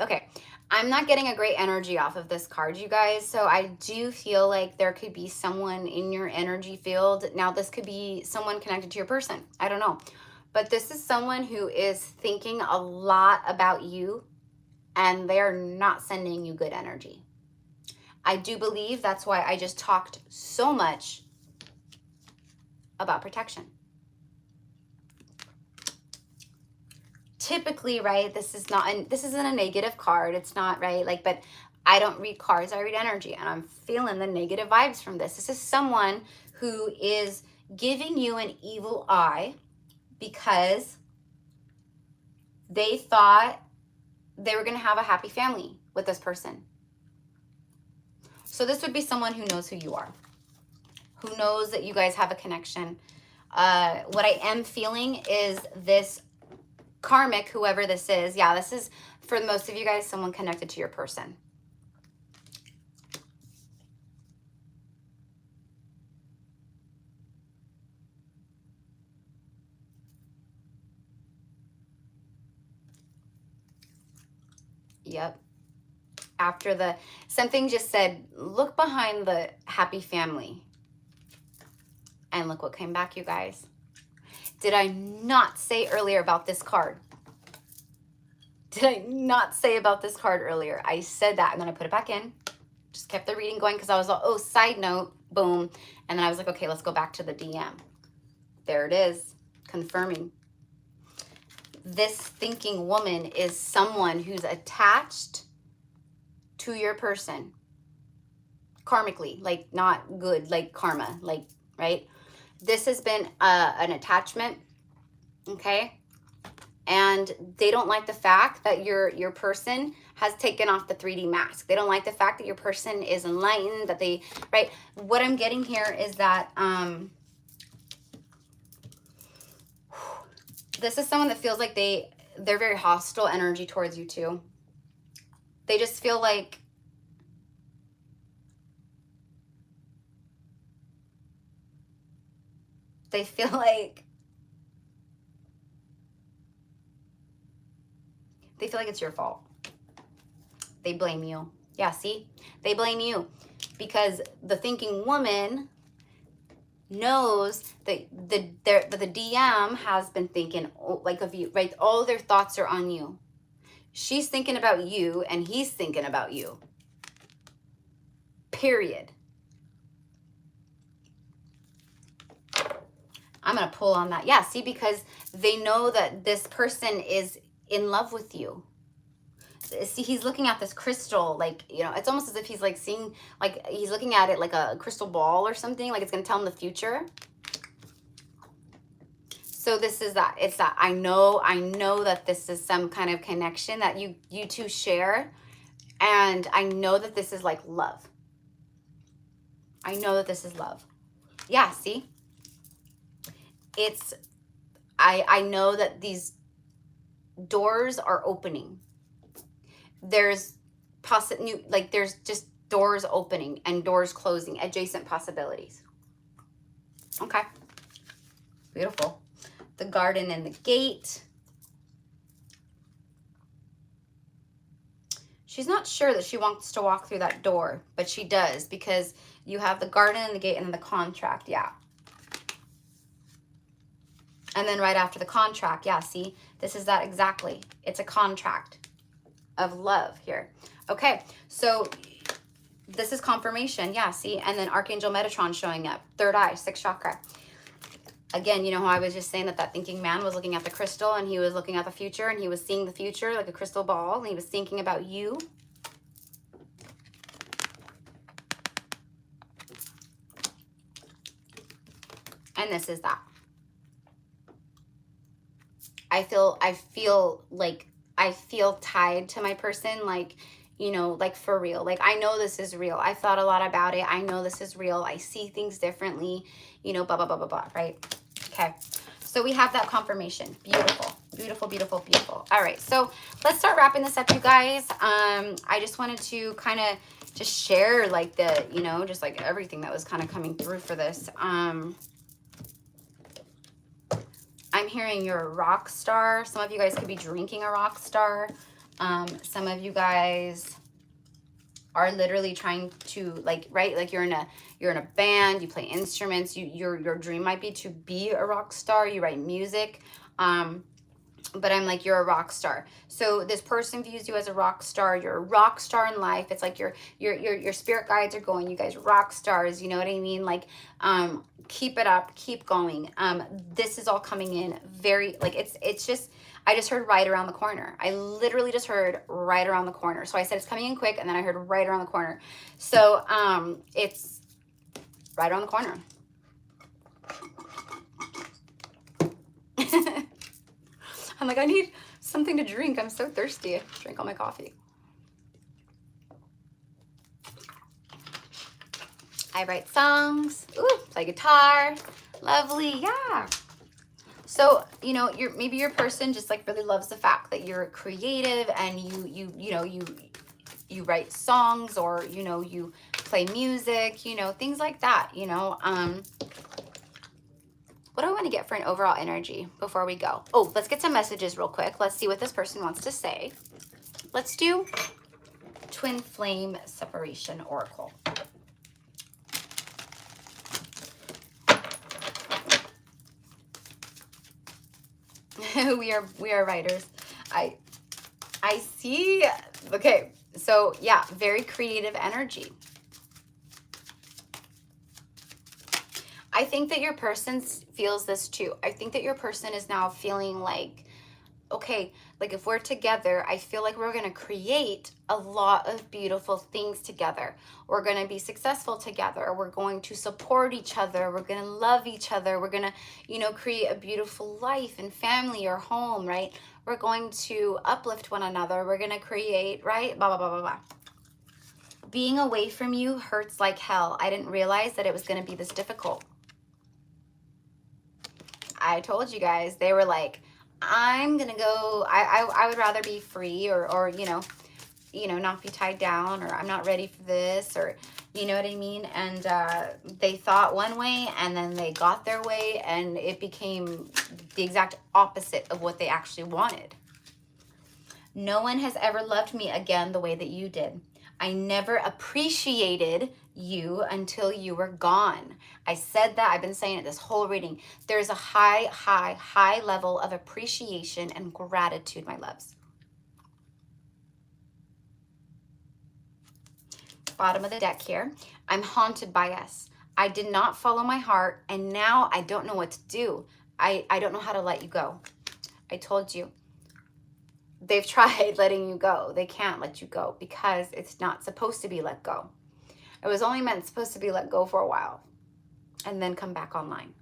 Okay. I'm not getting a great energy off of this card, you guys. So I do feel like there could be someone in your energy field. Now, this could be someone connected to your person. I don't know. But this is someone who is thinking a lot about you, and they're not sending you good energy. I do believe that's why I just talked so much about protection. Typically, right, this isn't a negative card. It's not, right, like, but I don't read cards, I read energy, and I'm feeling the negative vibes from this. This is someone who is giving you an evil eye because they thought they were going to have a happy family with this person. So this would be someone who knows who you are, who knows that you guys have a connection. What I am feeling is this karmic, whoever this is. Yeah, this is, for most of you guys, someone connected to your person. Yep. After something just said, look behind the happy family. And look what came back, you guys. Did I not say earlier about this card? Did I not say about this card earlier? I said that, and then I put it back in. Just kept the reading going because I was like, oh, side note, boom. And then I was like, okay, let's go back to the DM. There it is, confirming. This thinking woman is someone who's attached to your person. karmically, like not good, like karma, like, right? This has been an attachment, okay? And they don't like the fact that your person has taken off the 3D mask. They don't like the fact that your person is enlightened, that they, right? What I'm getting here is that this is someone that feels like they're very hostile energy towards you too. They just feel like they feel like it's your fault. They blame you. Yeah, see? They blame you because the thinking woman knows that the DM has been thinking like of you, right? All their thoughts are on you. She's thinking about you and he's thinking about you. Period. I'm going to pull on that. Yeah, see, because they know that this person is in love with you. See, he's looking at this crystal, like, you know, it's almost as if he's like seeing, like he's looking at it like a crystal ball or something, like it's going to tell him the future. So this is that. It's that I know that this is some kind of connection that you two share. And I know that this is like love. I know that this is love. Yeah, see? It's, I know that these doors are opening. There's there's just doors opening and doors closing, adjacent possibilities. Okay. Beautiful. The garden and the gate. She's not sure that she wants to walk through that door, but she does because you have the garden and the gate and then the contract. Yeah. And then right after the contract, yeah, see, this is that exactly. It's a contract of love here. Okay, so this is confirmation. Yeah, see, and then Archangel Metatron showing up. Third eye, sixth chakra. Again, you know how I was just saying that thinking man was looking at the crystal and he was looking at the future and he was seeing the future like a crystal ball and he was thinking about you. And this is that. I feel tied to my person, like, you know, like for real. Like, I know this is real. I've thought a lot about it. I know this is real. I see things differently, you know, blah, blah, blah, blah, blah, right? Okay. So we have that confirmation. Beautiful, beautiful, beautiful, beautiful. All right. So let's start wrapping this up, you guys. I just wanted to kind of just share like the, you know, just like everything that was kind of coming through for this. I'm hearing you're a rock star. Some of you guys could be drinking a rock star. Some of you guys are literally trying to like, right? Like you're in a band, you play instruments, your dream might be to be a rock star, you write music. But I'm like, you're a rock star. So this person views you as a rock star. You're a rock star in life. It's like your spirit guides are going, you guys rock stars, you know what I mean? Like, keep it up, keep going. This is all coming in very, like, it's just, I just heard right around the corner. I literally just heard right around the corner. So I said it's coming in quick and then I heard right around the corner. So, it's right around the corner. I'm like, I need something to drink. I'm so thirsty. I drank all my coffee. I write songs. Ooh, play guitar. Lovely. Yeah. So, you know, maybe your person just like really loves the fact that you're creative and you write songs, or, you know, you play music, you know, things like that, you know. What do I want to get for an overall energy before we go? Oh, let's get some messages real quick. Let's see what this person wants to say. Let's do Twin Flame Separation Oracle. We are writers. I see. Okay, so yeah, very creative energy. I think that your person feels this too. I think that your person is now feeling like, okay, Like if we're together, I feel like we're going to create a lot of beautiful things together. We're going to be successful together. We're going to support each other. We're going to love each other. We're going to, you know, create a beautiful life and family or home, right? We're going to uplift one another. We're going to create, right? Blah, blah, blah, blah, blah. Being away from you hurts like hell. I didn't realize that it was going to be this difficult. I told you guys, they were like, I'm gonna go, I would rather be free or you know, not be tied down, or I'm not ready for this, or you know what I mean? And they thought one way and then they got their way and it became the exact opposite of what they actually wanted. No one has ever loved me again the way that you did. I never appreciated you until you were gone. I said that. I've been saying it this whole reading. There's a high level of appreciation and gratitude, my loves. Bottom of the deck here. I'm haunted by us. I did not follow my heart, and now I don't know what to do. I don't know how to let you go. I told you. They've tried letting you go. They can't let you go because it's not supposed to be let go. It was only supposed to be let go for a while and then come back online.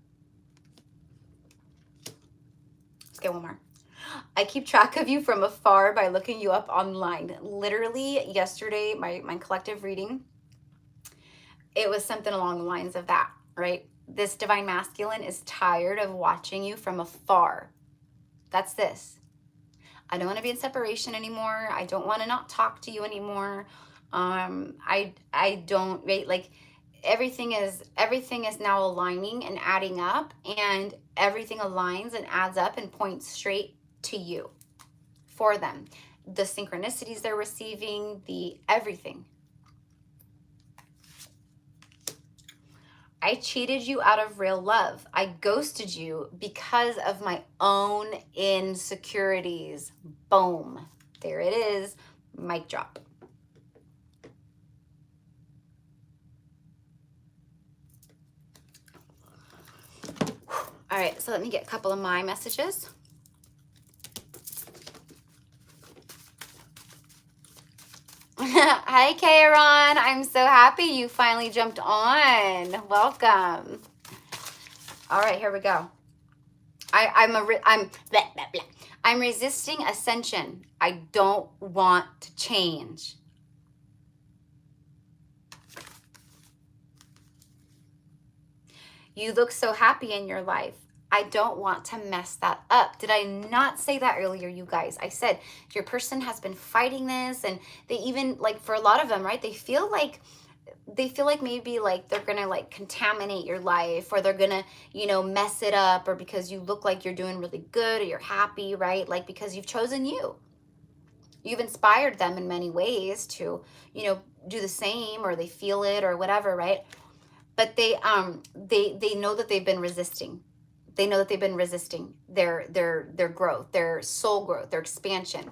Let's get one more. I keep track of you from afar by looking you up online. Literally yesterday, my collective reading, it was something along the lines of that, right? This divine masculine is tired of watching you from afar. That's this. I don't want to be in separation anymore. I don't want to not talk to you anymore. I don't, right? Like everything is now aligning and adding up, and everything aligns and adds up and points straight to you for them. The synchronicities they're receiving, the everything. I cheated you out of real love. I ghosted you because of my own insecurities. Boom. There it is. Mic drop. All right, so let me get a couple of my messages. Hi, Kairon. I'm so happy you finally jumped on. Welcome. All right, here we go. I'm resisting ascension. I don't want to change. You look so happy in your life. I don't want to mess that up. Did I not say that earlier, you guys? I said your person has been fighting this, and they even, like, for a lot of them, right, they feel like maybe like they're gonna like contaminate your life, or they're gonna, you know, mess it up, or because you look like you're doing really good or you're happy, right? Like because you've chosen you. You've inspired them in many ways to, you know, do the same, or they feel it or whatever, right? But they know that they've been resisting. They know that they've been resisting their growth, their soul growth, their expansion.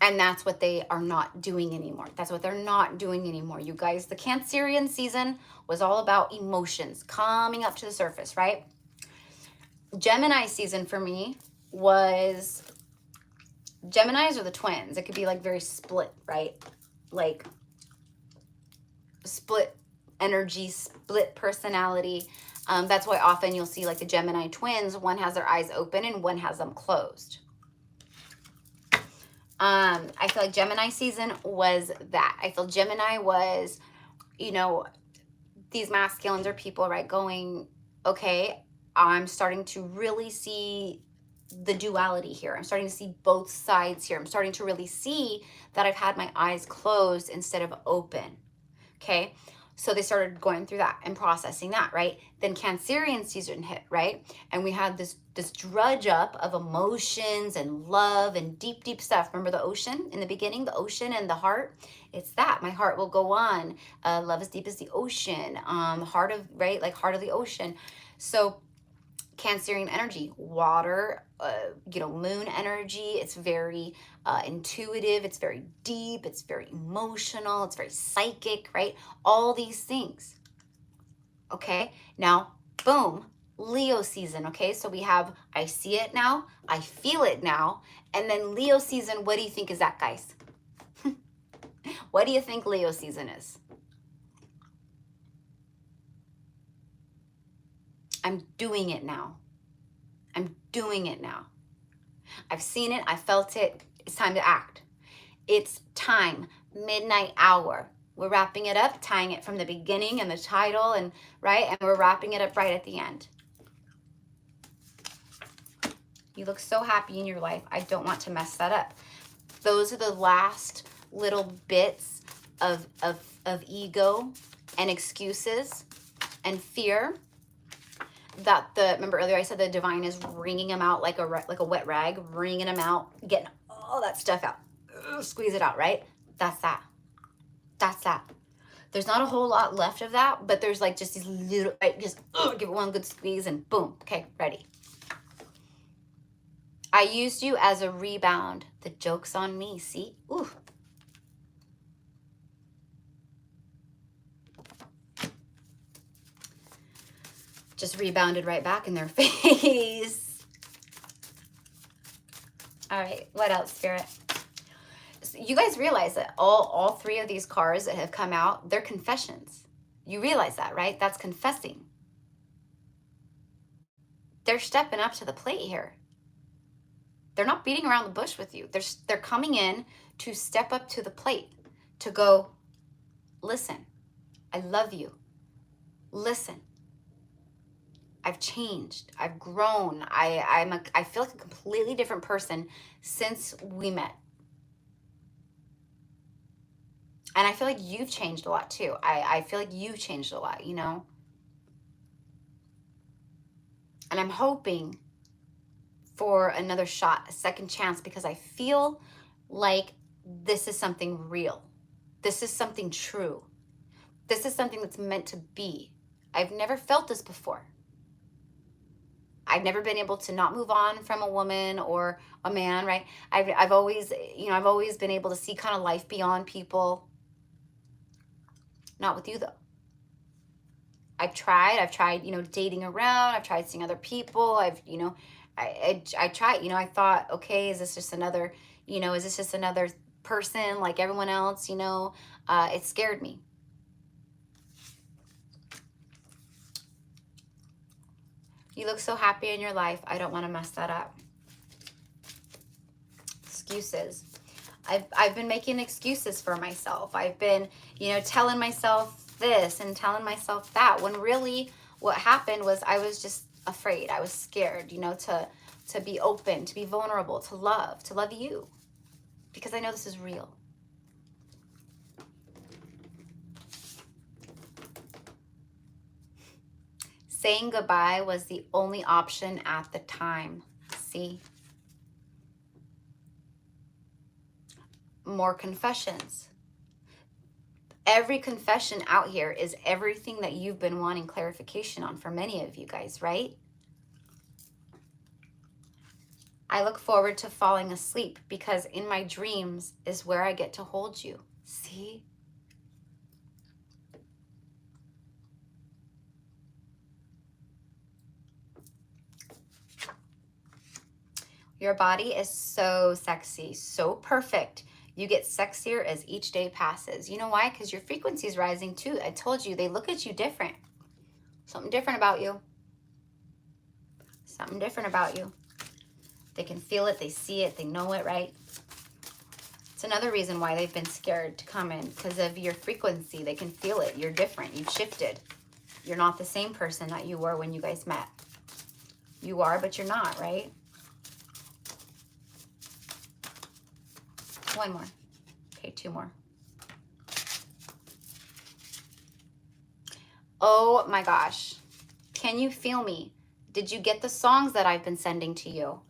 And that's what they are not doing anymore. That's what they're not doing anymore, you guys. The Cancerian season was all about emotions coming up to the surface, right? Gemini season for me was, Geminis are the twins. It could be like very split, right? Like split energy, split personality. That's why often you'll see like the Gemini twins, one has their eyes open and one has them closed. I feel like Gemini season was that. I feel Gemini was, you know, these masculines are people, right, going, okay, I'm starting to really see the duality here. I'm starting to see both sides here. I'm starting to really see that I've had my eyes closed instead of open. Okay. So they started going through that and processing that, right? Then Cancerian season hit, right? And we had this drudge up of emotions and love and deep stuff. Remember the ocean in the beginning, the ocean and the heart? It's that. My heart will go on. Love is deep as the ocean. Heart of, right? Like heart of the ocean. So Cancerian energy, water, you know, moon energy. It's very intuitive. It's very deep. It's very emotional. It's very psychic, right? All these things. Okay. Now, boom, Leo season, okay? So we have, I see it now, I feel it now, and then Leo season, what do you think is that, guys? What do you think Leo season is? I'm doing it now. I'm doing it now. I've seen it, I felt it, it's time to act. It's time, midnight hour. We're wrapping it up, tying it from the beginning and the title, and right, and we're wrapping it up right at the end. You look so happy in your life. I don't want to mess that up. Those are the last little bits of ego and excuses and fear that remember earlier I said the divine is wringing them out like a wet rag, wringing them out, getting all that stuff out. Squeeze it out, right? That's that. That's that. There's not a whole lot left of that, but there's like just these little, just give it one good squeeze and boom. Okay, ready. I used you as a rebound. The joke's on me, see? Ooh. Just rebounded right back in their face. All right, what else, Spirit? So you guys realize that all three of these cards that have come out, they're confessions. You realize that, right? That's confessing. They're stepping up to the plate here. They're not beating around the bush with you. They're coming in to step up to the plate, to go, listen, I love you. Listen, I've changed. I've grown. I feel like a completely different person since we met. And I feel like you've changed a lot too. I feel like you've changed a lot, you know? And I'm hoping for another shot, a second chance, because I feel like this is something real. This is something true. This is something that's meant to be. I've never felt this before. I've never been able to not move on from a woman or a man, right? I've always, I've always been able to see kind of life beyond people. Not with you though. I've tried, dating around. I've tried seeing other people. I tried, I thought, okay, is this just another, is this just another person like everyone else? It scared me. You look so happy in your life. I don't want to mess that up. Excuses. I've been making excuses for myself. I've been, telling myself this and telling myself that, when really what happened was I was just afraid. I was scared, to be open, to be vulnerable, to love you, because I know this is real. Saying goodbye was the only option at the time. See? More confessions. Every confession out here is everything that you've been wanting clarification on for many of you guys, right? I look forward to falling asleep because in my dreams is where I get to hold you. See? Your body is so sexy, so perfect. You get sexier as each day passes. You know why? Because your frequency is rising too. I told you, they look at you different. Something different about you. Something different about you. They can feel it, they see it, they know it, right? It's another reason why they've been scared to come in, because of your frequency. They can feel it. You're different. You've shifted. You're not the same person that you were when you guys met. You are, but you're not, right? One more. Okay, two more. Oh my gosh. Can you feel me? Did you get the songs that I've been sending to you?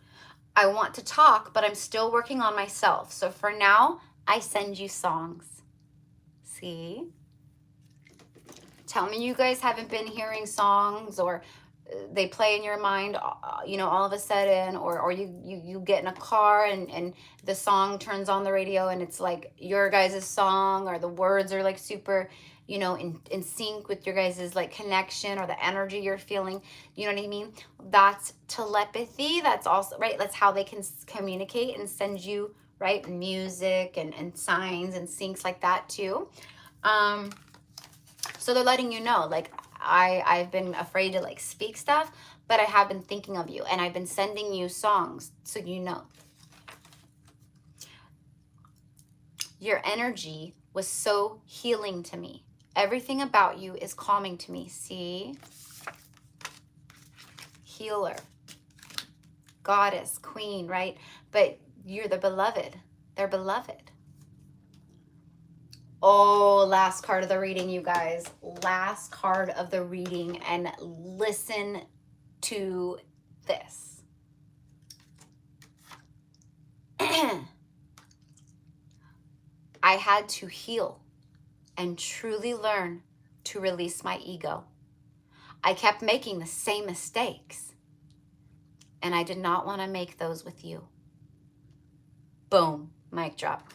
I want to talk, but I'm still working on myself. So for now, I send you songs. See? Tell me you guys haven't been hearing songs, or they play in your mind, all of a sudden, or you get in a car and the song turns on the radio and it's like your guys' song, or the words are like super, you know, in sync with your guys' like connection or the energy you're feeling. You know what I mean? That's telepathy. That's also, right? That's how they can communicate and send you, right? Music and signs and syncs like that too. So they're letting you know, like, I've been afraid to like speak stuff, but I have been thinking of you, and I've been sending you songs so you know. Your energy was so healing to me. Everything about you is calming to me. See? Healer, goddess, queen, right? But you're the beloved. They're beloved. Oh, last card of the reading, you guys. Last card of the reading, and listen to this. I had to heal and truly learn to release my ego. I kept making the same mistakes, and I did not want to make those with you. Boom, mic drop.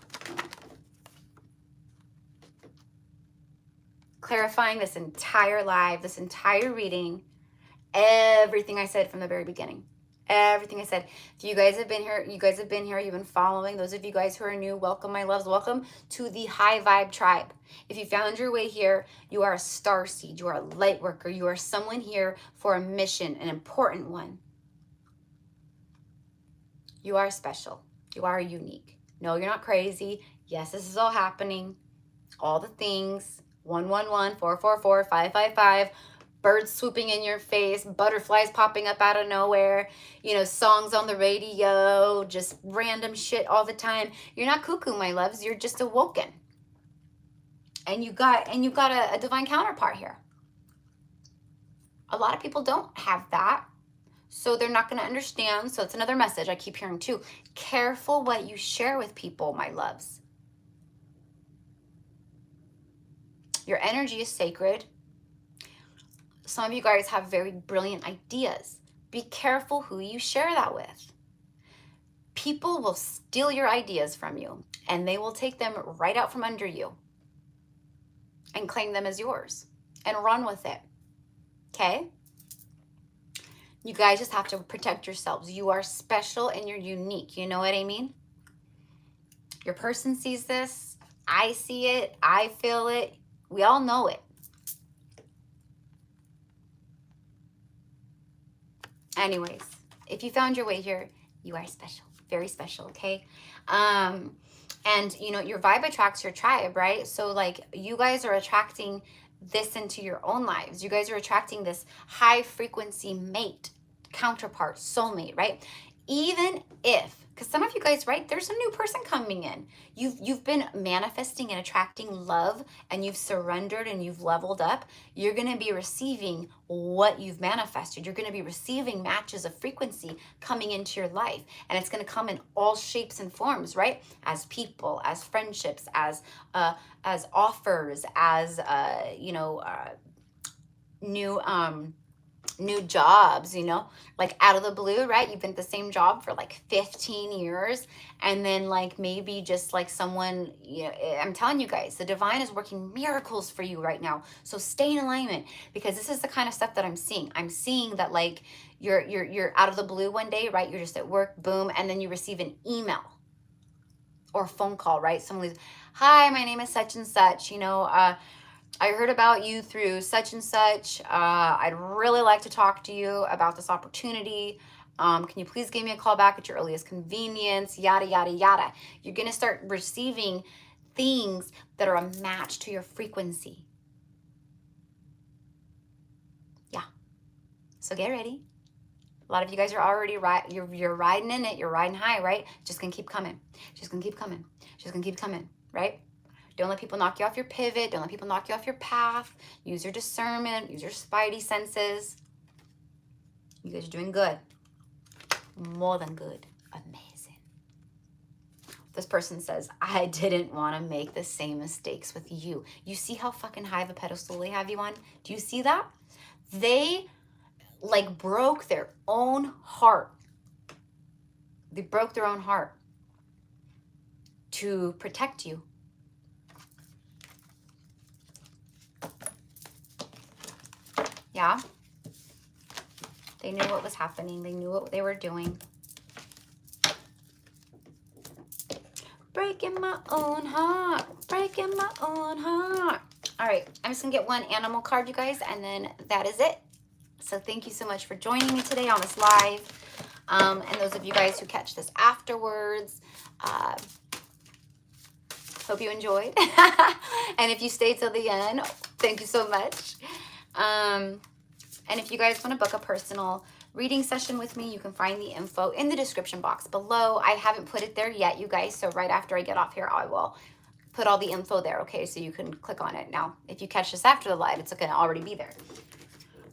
Clarifying this entire live, this entire reading, everything I said from the very beginning. Everything I said. If you guys have been here, you've been following. Those of you guys who are new, welcome, my loves. Welcome to the High Vibe Tribe. If you found your way here, you are a star seed. You are a light worker. You are someone here for a mission, an important one. You are special. You are unique. No, you're not crazy. Yes, this is all happening. All the things. 111, 444, 555. Birds swooping in your face, butterflies popping up out of nowhere, you know, songs on the radio, just random shit all the time. You're not cuckoo, my loves. You're just awoken. And you got a divine counterpart here. A lot of people don't have that, so they're not going to understand. So it's another message I keep hearing too. Careful what you share with people, my loves. Your energy is sacred. Some of you guys have very brilliant ideas. Be careful who you share that with. People will steal your ideas from you, and they will take them right out from under you and claim them as yours and run with it. Okay? You guys just have to protect yourselves. You are special and you're unique. You know what I mean? Your person sees this. I see it. I feel it. We all know it. Anyways, if you found your way here, you are special. Very special, okay? And, you know, your vibe attracts your tribe, right? So, like, you guys are attracting this into your own lives. You guys are attracting this high frequency mate, counterpart, soulmate, right? Even if, because some of you guys, right, there's a new person coming in. You've been manifesting and attracting love, and you've surrendered and you've leveled up. You're going to be receiving what you've manifested. You're going to be receiving matches of frequency coming into your life, and it's going to come in all shapes and forms, right? As people, as friendships, as offers, as new jobs, you know, like out of the blue, right? You've been at the same job for like 15 years, and then like maybe just like someone, you know, I'm telling you guys, the divine is working miracles for you right now. So stay in alignment, because this is the kind of stuff that I'm seeing. I'm seeing that like you're out of the blue one day, right? You're just at work, boom, and then you receive an email or a phone call, right? Someone leaves, hi, my name is such and such, you know, I heard about you through such and such. I'd really like to talk to you about this opportunity. Can you please give me a call back at your earliest convenience? Yada, yada, yada. You're going to start receiving things that are a match to your frequency. Yeah. So get ready. A lot of you guys are already you're riding in it. You're riding high, right? Just going to keep coming. Just going to keep coming. Just going to keep coming, right? Don't let people knock you off your pivot. Don't let people knock you off your path. Use your discernment. Use your spidey senses. You guys are doing good. More than good. Amazing. This person says, I didn't want to make the same mistakes with you. You see how fucking high of a pedestal they have you on? Do you see that? They like broke their own heart. They broke their own heart to protect you. Yeah. They knew what was happening. They knew what they were doing. Breaking my own heart. Breaking my own heart. All right. I'm just going to get one animal card, you guys, and then that is it. So thank you so much for joining me today on this live. And those of you guys who catch this afterwards, hope you enjoyed. And if you stayed till the end, thank you so much. And if you guys want to book a personal reading session with me, you can find the info in the description box below. I haven't put it there yet, you guys. So right after I get off here, I will put all the info there, okay? So you can click on it. Now, if you catch this after the live, it's going to already be there.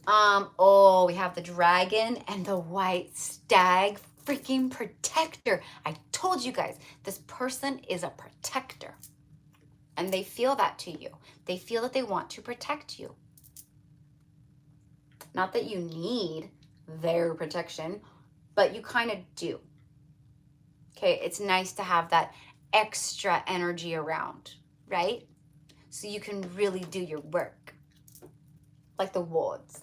Oh, we have the dragon and the white stag, freaking protector. I told you guys, this person is a protector. And they feel that to you. They feel that they want to protect you. Not that you need their protection, but you kind of do. Okay, it's nice to have that extra energy around, right? So you can really do your work. Like the wards.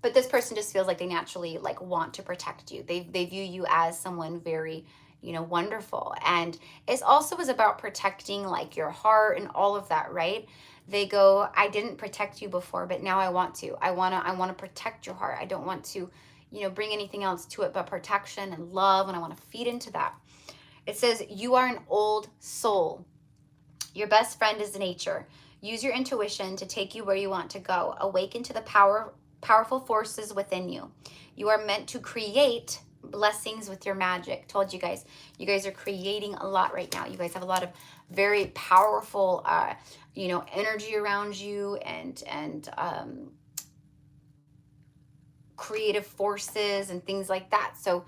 But this person just feels like they naturally like want to protect you. They view you as someone very, you know, wonderful. And it also is about protecting like your heart and all of that, right? They go, I didn't protect you before, but now I want to. I want to protect your heart. I don't want to, you know, bring anything else to it but protection and love, and I want to feed into that. It says, you are an old soul. Your best friend is nature. Use your intuition to take you where you want to go. Awaken to the powerful forces within you. You are meant to create blessings with your magic. Told you guys are creating a lot right now. You guys have a lot of very powerful, you know, energy around you and creative forces and things like that. So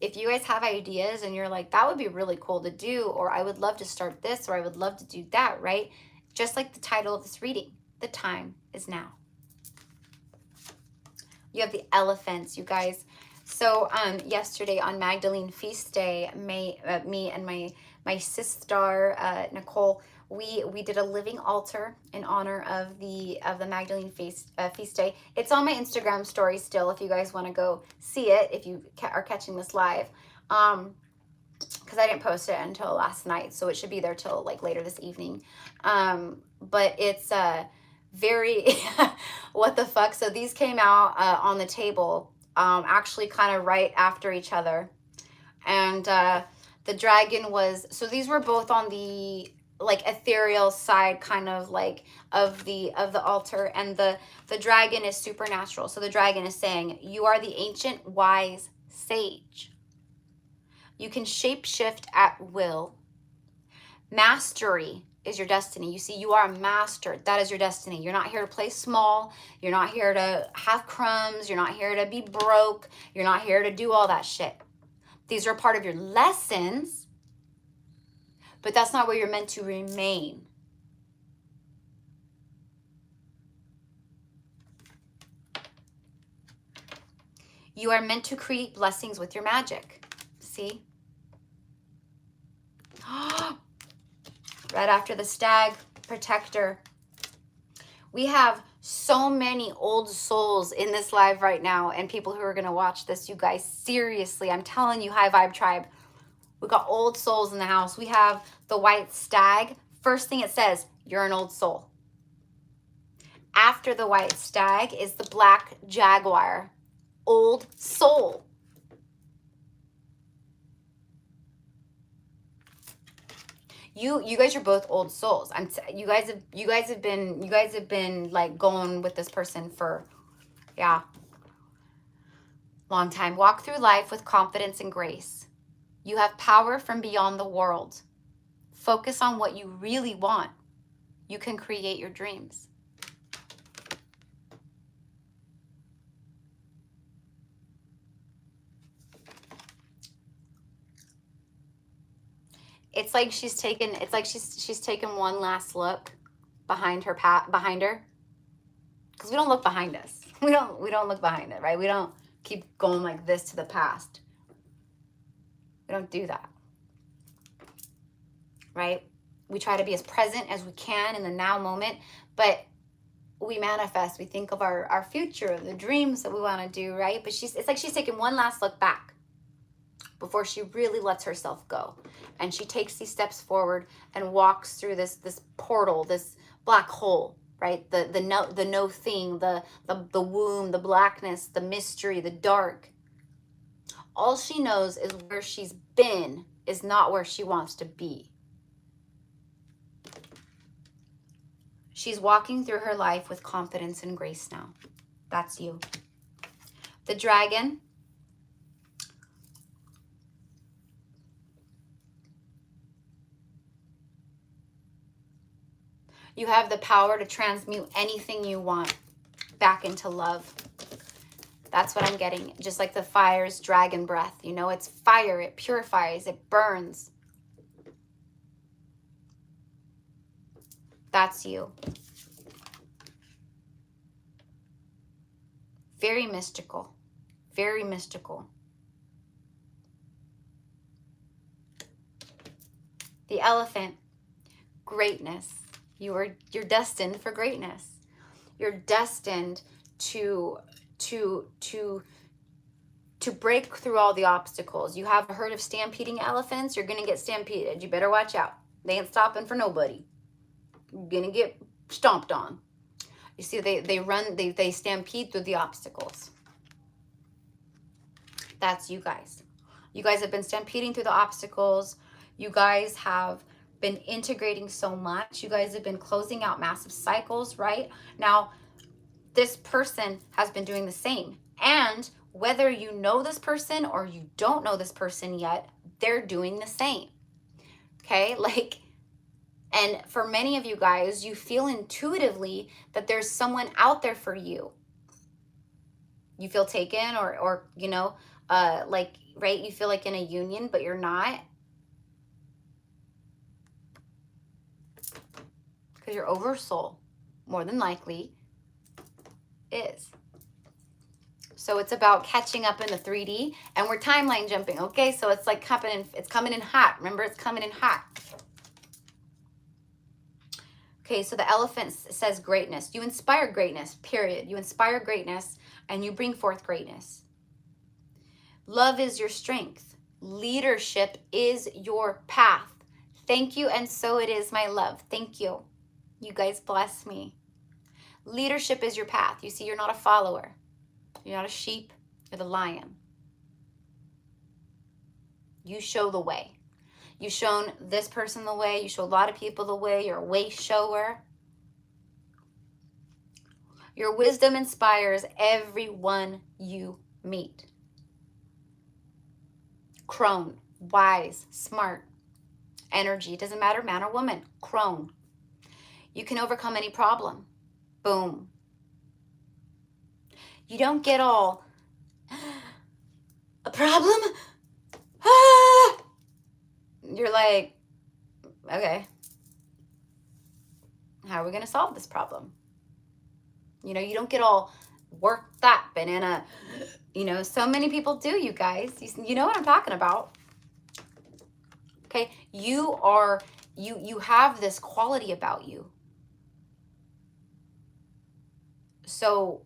if you guys have ideas and you're like, that would be really cool to do, or I would love to start this, or I would love to do that, right? Just like the title of this reading, the time is now. You have the elephants, you guys. So yesterday on Magdalene feast day, me and my sister Nicole, we did a living altar in honor of the Magdalene feast day. It's on my Instagram story still if you guys want to go see it, if you are catching this live. Because I didn't post it until last night, so it should be there till like later this evening. But it's very what the fuck. So these came out on the table actually kind of right after each other, and the dragon was, so these were both on the like ethereal side kind of like of the altar, and the dragon is supernatural. So the dragon is saying, you are the ancient wise sage. You can shapeshift at will. Mastery is your destiny. You see, you are a master. That is your destiny. You're not here to play small. You're not here to have crumbs. You're not here to be broke. You're not here to do all that shit. These are part of your lessons, but that's not where you're meant to remain. You are meant to create blessings with your magic. See? Right after the stag, protector. We have so many old souls in this live right now, and people who are going to watch this, you guys, seriously, I'm telling you, High Vibe Tribe, we got old souls in the house. We have the white stag. First thing it says, you're an old soul. After the white stag is the black jaguar, old soul. You guys are both old souls. You guys have been like going with this person for, yeah, long time. Walk through life with confidence and grace. You have power from beyond the world. Focus on what you really want. You can create your dreams. It's like she's taken one last look behind her because we don't look behind us. We don't look behind it, right? We don't keep going like this to the past. We don't do that. Right? We try to be as present as we can in the now moment, but we manifest, we think of our future, the dreams that we want to do, right? But it's like she's taking one last look back before she really lets herself go. And she takes these steps forward and walks through this portal, this black hole, right? The no thing, the womb, the blackness, the mystery, the dark. All she knows is where she's been is not where she wants to be. She's walking through her life with confidence and grace now. That's you. The dragon. You have the power to transmute anything you want back into love. That's what I'm getting. Just like the fire's dragon breath. You know, it's fire. It purifies. It burns. That's you. Very mystical. Very mystical. The elephant. Greatness. You're destined for greatness. You're destined to break through all the obstacles. You have a herd of stampeding elephants. You're gonna get stampeded. You better watch out. They ain't stopping for nobody. You're gonna get stomped on. You see, they stampede through the obstacles. That's you guys. You guys have been stampeding through the obstacles. You guys have been integrating so much. You guys have been closing out massive cycles, right? Now, this person has been doing the same. And whether you know this person or you don't know this person yet, they're doing the same. Okay? Like, and for many of you guys, you feel intuitively that there's someone out there for you. You feel taken or you know, like, right? You feel like in a union, but you're not. Because your oversoul, more than likely, is. So it's about catching up in the 3D, and we're timeline jumping, okay? So it's like it's coming in hot. Remember, it's coming in hot. Okay, so the elephant says greatness. You inspire greatness, period. You inspire greatness, and you bring forth greatness. Love is your strength. Leadership is your path. Thank you, and so it is, my love. Thank you. You guys bless me. Leadership is your path. You see, you're not a follower. You're not a sheep. You're the lion. You show the way. You've shown this person the way. You show a lot of people the way. You're a way shower. Your wisdom inspires everyone you meet. Crone, wise, smart, energy. It doesn't matter, man or woman. Crone. You can overcome any problem. Boom. You don't get all, a problem? Ah! You're like, okay, how are we going to solve this problem? You know, you don't get all worked up and in a, you know, so many people do, you guys. You know what I'm talking about. Okay, you have this quality about you. So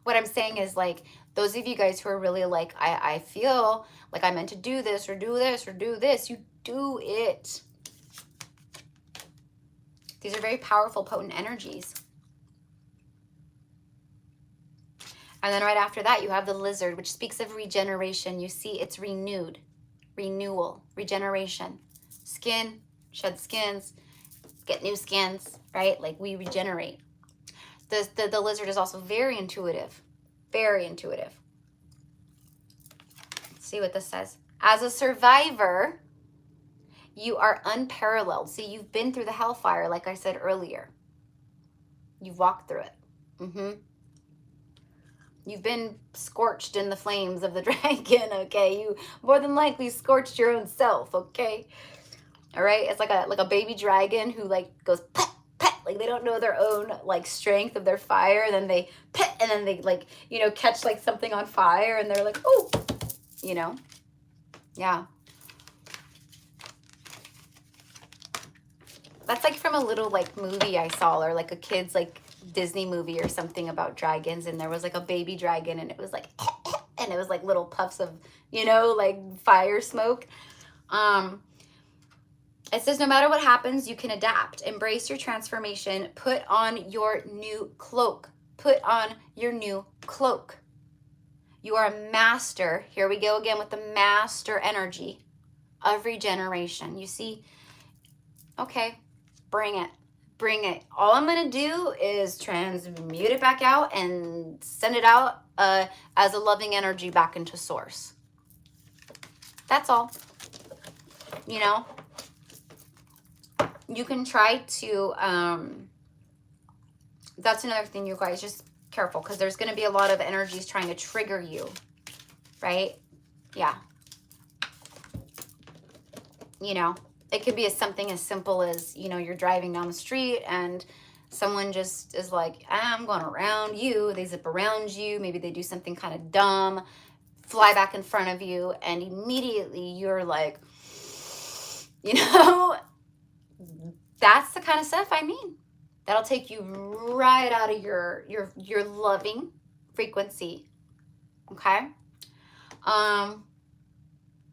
what I'm saying is, like, those of you guys who are really like, I feel like I'm meant to do this or do this or do this, you do it. These are very powerful, potent energies. And then right after that, you have the lizard, which speaks of regeneration. You see, it's renewed, renewal, regeneration. Skin, shed skins, get new skins, right? Like, we regenerate. The lizard is also very intuitive. Very intuitive. Let's see what this says. As a survivor, you are unparalleled. See, you've been through the hellfire, like I said earlier. You've walked through it. You've been scorched in the flames of the dragon, okay? You more than likely scorched your own self, okay? All right? It's like a baby dragon who, like, goes pet, pet. Like, they don't know their own, like, strength of their fire. And then they pet, and then they, like, you know, catch, like, something on fire. And they're like, oh, you know? Yeah. That's like from a little like movie I saw, or like a kid's like Disney movie or something about dragons, and there was like a baby dragon, and it was like and it was like little puffs of, you know, like fire smoke. It says, no matter what happens, you can adapt. Embrace your transformation. Put on your new cloak. Put on your new cloak. You are a master. Here we go again with the master energy of regeneration. You see? Okay, bring it. Bring it. All I'm going to do is transmute it back out and send it out as a loving energy back into source. That's all. You know? You can try to, that's another thing, you guys, just careful, because there's going to be a lot of energies trying to trigger you, right? Yeah. You know, it could be something as simple as, you know, you're driving down the street and someone just is like, I'm going around you. They zip around you. Maybe they do something kind of dumb, fly back in front of you, and immediately you're like, you know, that's the kind of stuff I mean. That'll take you right out of your loving frequency. Okay?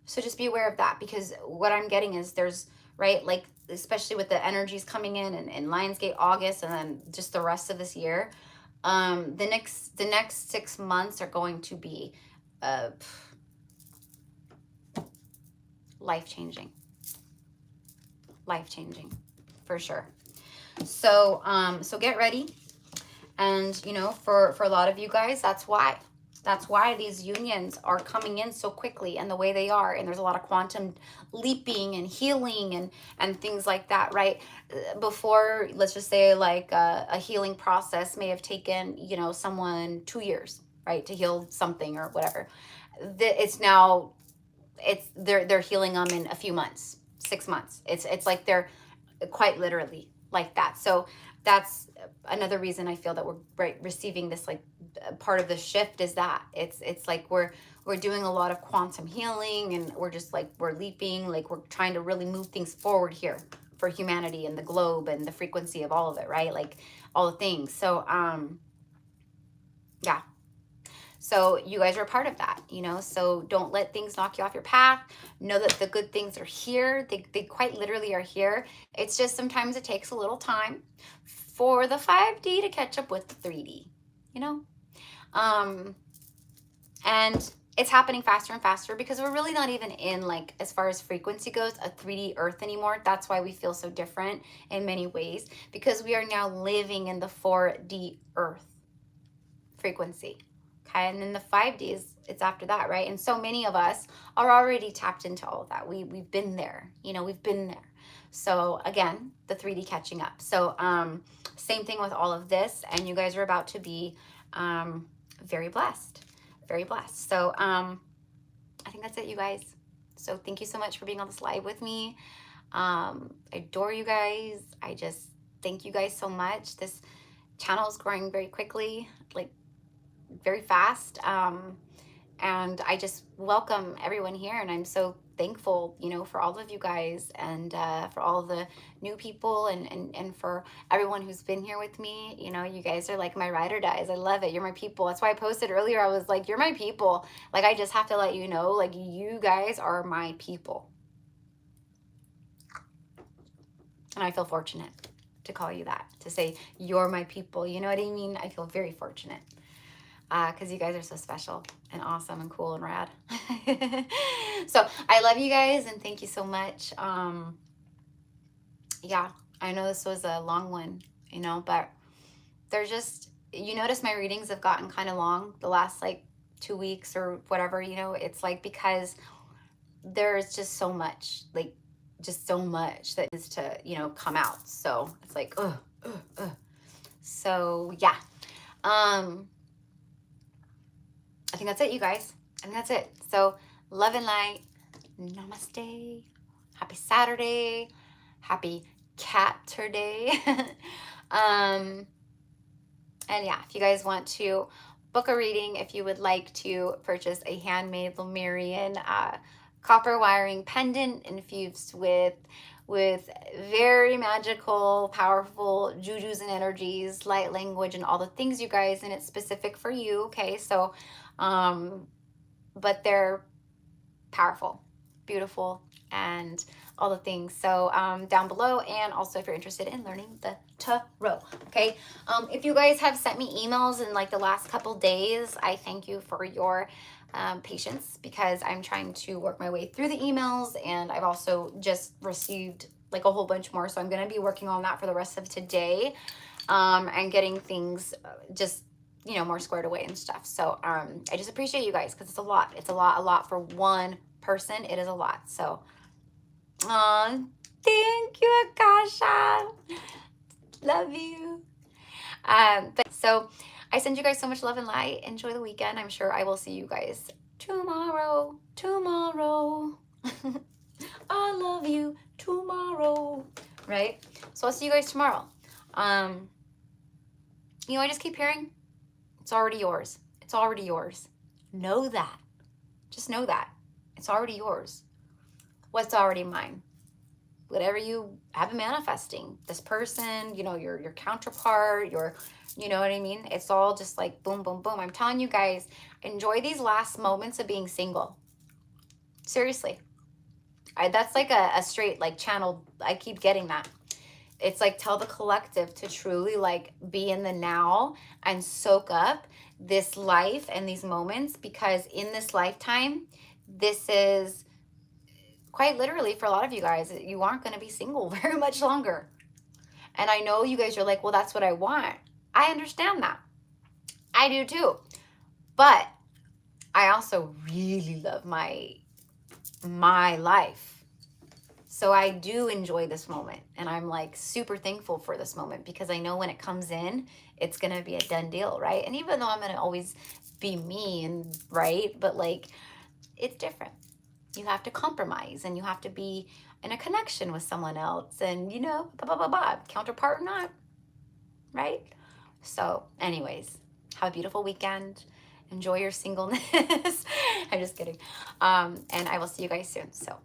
So just be aware of that, because what I'm getting is there's, right, like, especially with the energies coming in Lionsgate August, and then just the rest of this year, the next 6 months are going to be life-changing. Life-changing, for sure. So so get ready. And, you know, for a lot of you guys, that's why these unions are coming in so quickly and the way they are. And there's a lot of quantum leaping and healing and things like that, right? Before, let's just say, like a healing process may have taken, you know, someone 2 years, right, to heal something or whatever. It's now, they're healing them in a few months, 6 months. It's like they're quite literally like that. So that's another reason I feel that we're receiving this, like, part of the shift is that it's like we're doing a lot of quantum healing, and we're just like, we're leaping, like we're trying to really move things forward here for humanity and the globe and the frequency of all of it, right? Like all the things. So yeah. So you guys are a part of that, you know, so don't let things knock you off your path. Know that the good things are here. They quite literally are here. It's just sometimes it takes a little time for the 5D to catch up with the 3D, you know? And it's happening faster and faster because we're really not even in, like, as far as frequency goes, a 3D Earth anymore. That's why we feel so different in many ways, because we are now living in the 4D Earth frequency. Okay, and then the 5D it's after that, right? And so many of us are already tapped into all of that. We've been there, you know, we've been there. So again, the 3D catching up. So same thing with all of this, and you guys are about to be very blessed, very blessed. So I think that's it, you guys. So thank you so much for being on this live with me. I adore you guys. I just thank you guys so much. This channel is growing very quickly, like very fast. And I just welcome everyone here, and I'm so thankful, you know, for all of you guys, and for all the new people, and for everyone who's been here with me. You know, you guys are like my ride or dies. I love it. You're my people. That's why I posted earlier. I was like, you're my people. Like, I just have to let you know, like, you guys are my people. And I feel fortunate to call you that, to say you're my people. You know what I mean? I feel very fortunate. Because you guys are so special and awesome and cool and rad. So I love you guys, and thank you so much. Yeah, I know this was a long one, you know, but they're just, you notice my readings have gotten kind of long the last like 2 weeks or whatever, you know. It's like because there's just so much, like just so much that needs to, you know, come out. So it's like, So yeah. I think that's it, you guys. I think that's it. So love and light. Namaste. Happy Saturday. Happy Cat-ter-day. And yeah, if you guys want to book a reading, if you would like to purchase a handmade Lemurian copper wiring pendant infused with with very magical, powerful jujus and energies, light language, and all the things, you guys, and it's specific for you, okay? So, but they're powerful, beautiful, and all the things. So down below, and also if you're interested in learning the tarot, okay? If you guys have sent me emails in like the last couple days, I thank you for your patience, because I'm trying to work my way through the emails, and I've also just received like a whole bunch more, so I'm going to be working on that for the rest of today, and getting things just, you know, more squared away and stuff. So I just appreciate you guys, because it's a lot. It's a lot for one person. It is a lot. So thank you, Akasha. Love you. But so I send you guys so much love and light. Enjoy the weekend. I'm sure I will see you guys tomorrow. I love you tomorrow. Right? So I'll see you guys tomorrow. You know, I just keep hearing, it's already yours. It's already yours. Know that. Just know that. It's already yours. What's already mine? Whatever you have been manifesting. This person, you know, your counterpart, you know what I mean? It's all just like boom, boom, boom. I'm telling you guys, enjoy these last moments of being single. Seriously. That's like a straight like channel. I keep getting that. It's like, tell the collective to truly like be in the now and soak up this life and these moments, because in this lifetime, this is quite literally, for a lot of you guys, you aren't going to be single very much longer. And I know you guys are like, well, that's what I want. I understand that. I do too. But I also really love my life. So I do enjoy this moment, and I'm like super thankful for this moment, because I know when it comes in, it's going to be a done deal, right? And even though I'm going to always be me, and right, but like, it's different. You have to compromise, and you have to be in a connection with someone else, and you know, counterpart or not, right? So anyways, have a beautiful weekend. Enjoy your singleness. I'm just kidding. And I will see you guys soon. So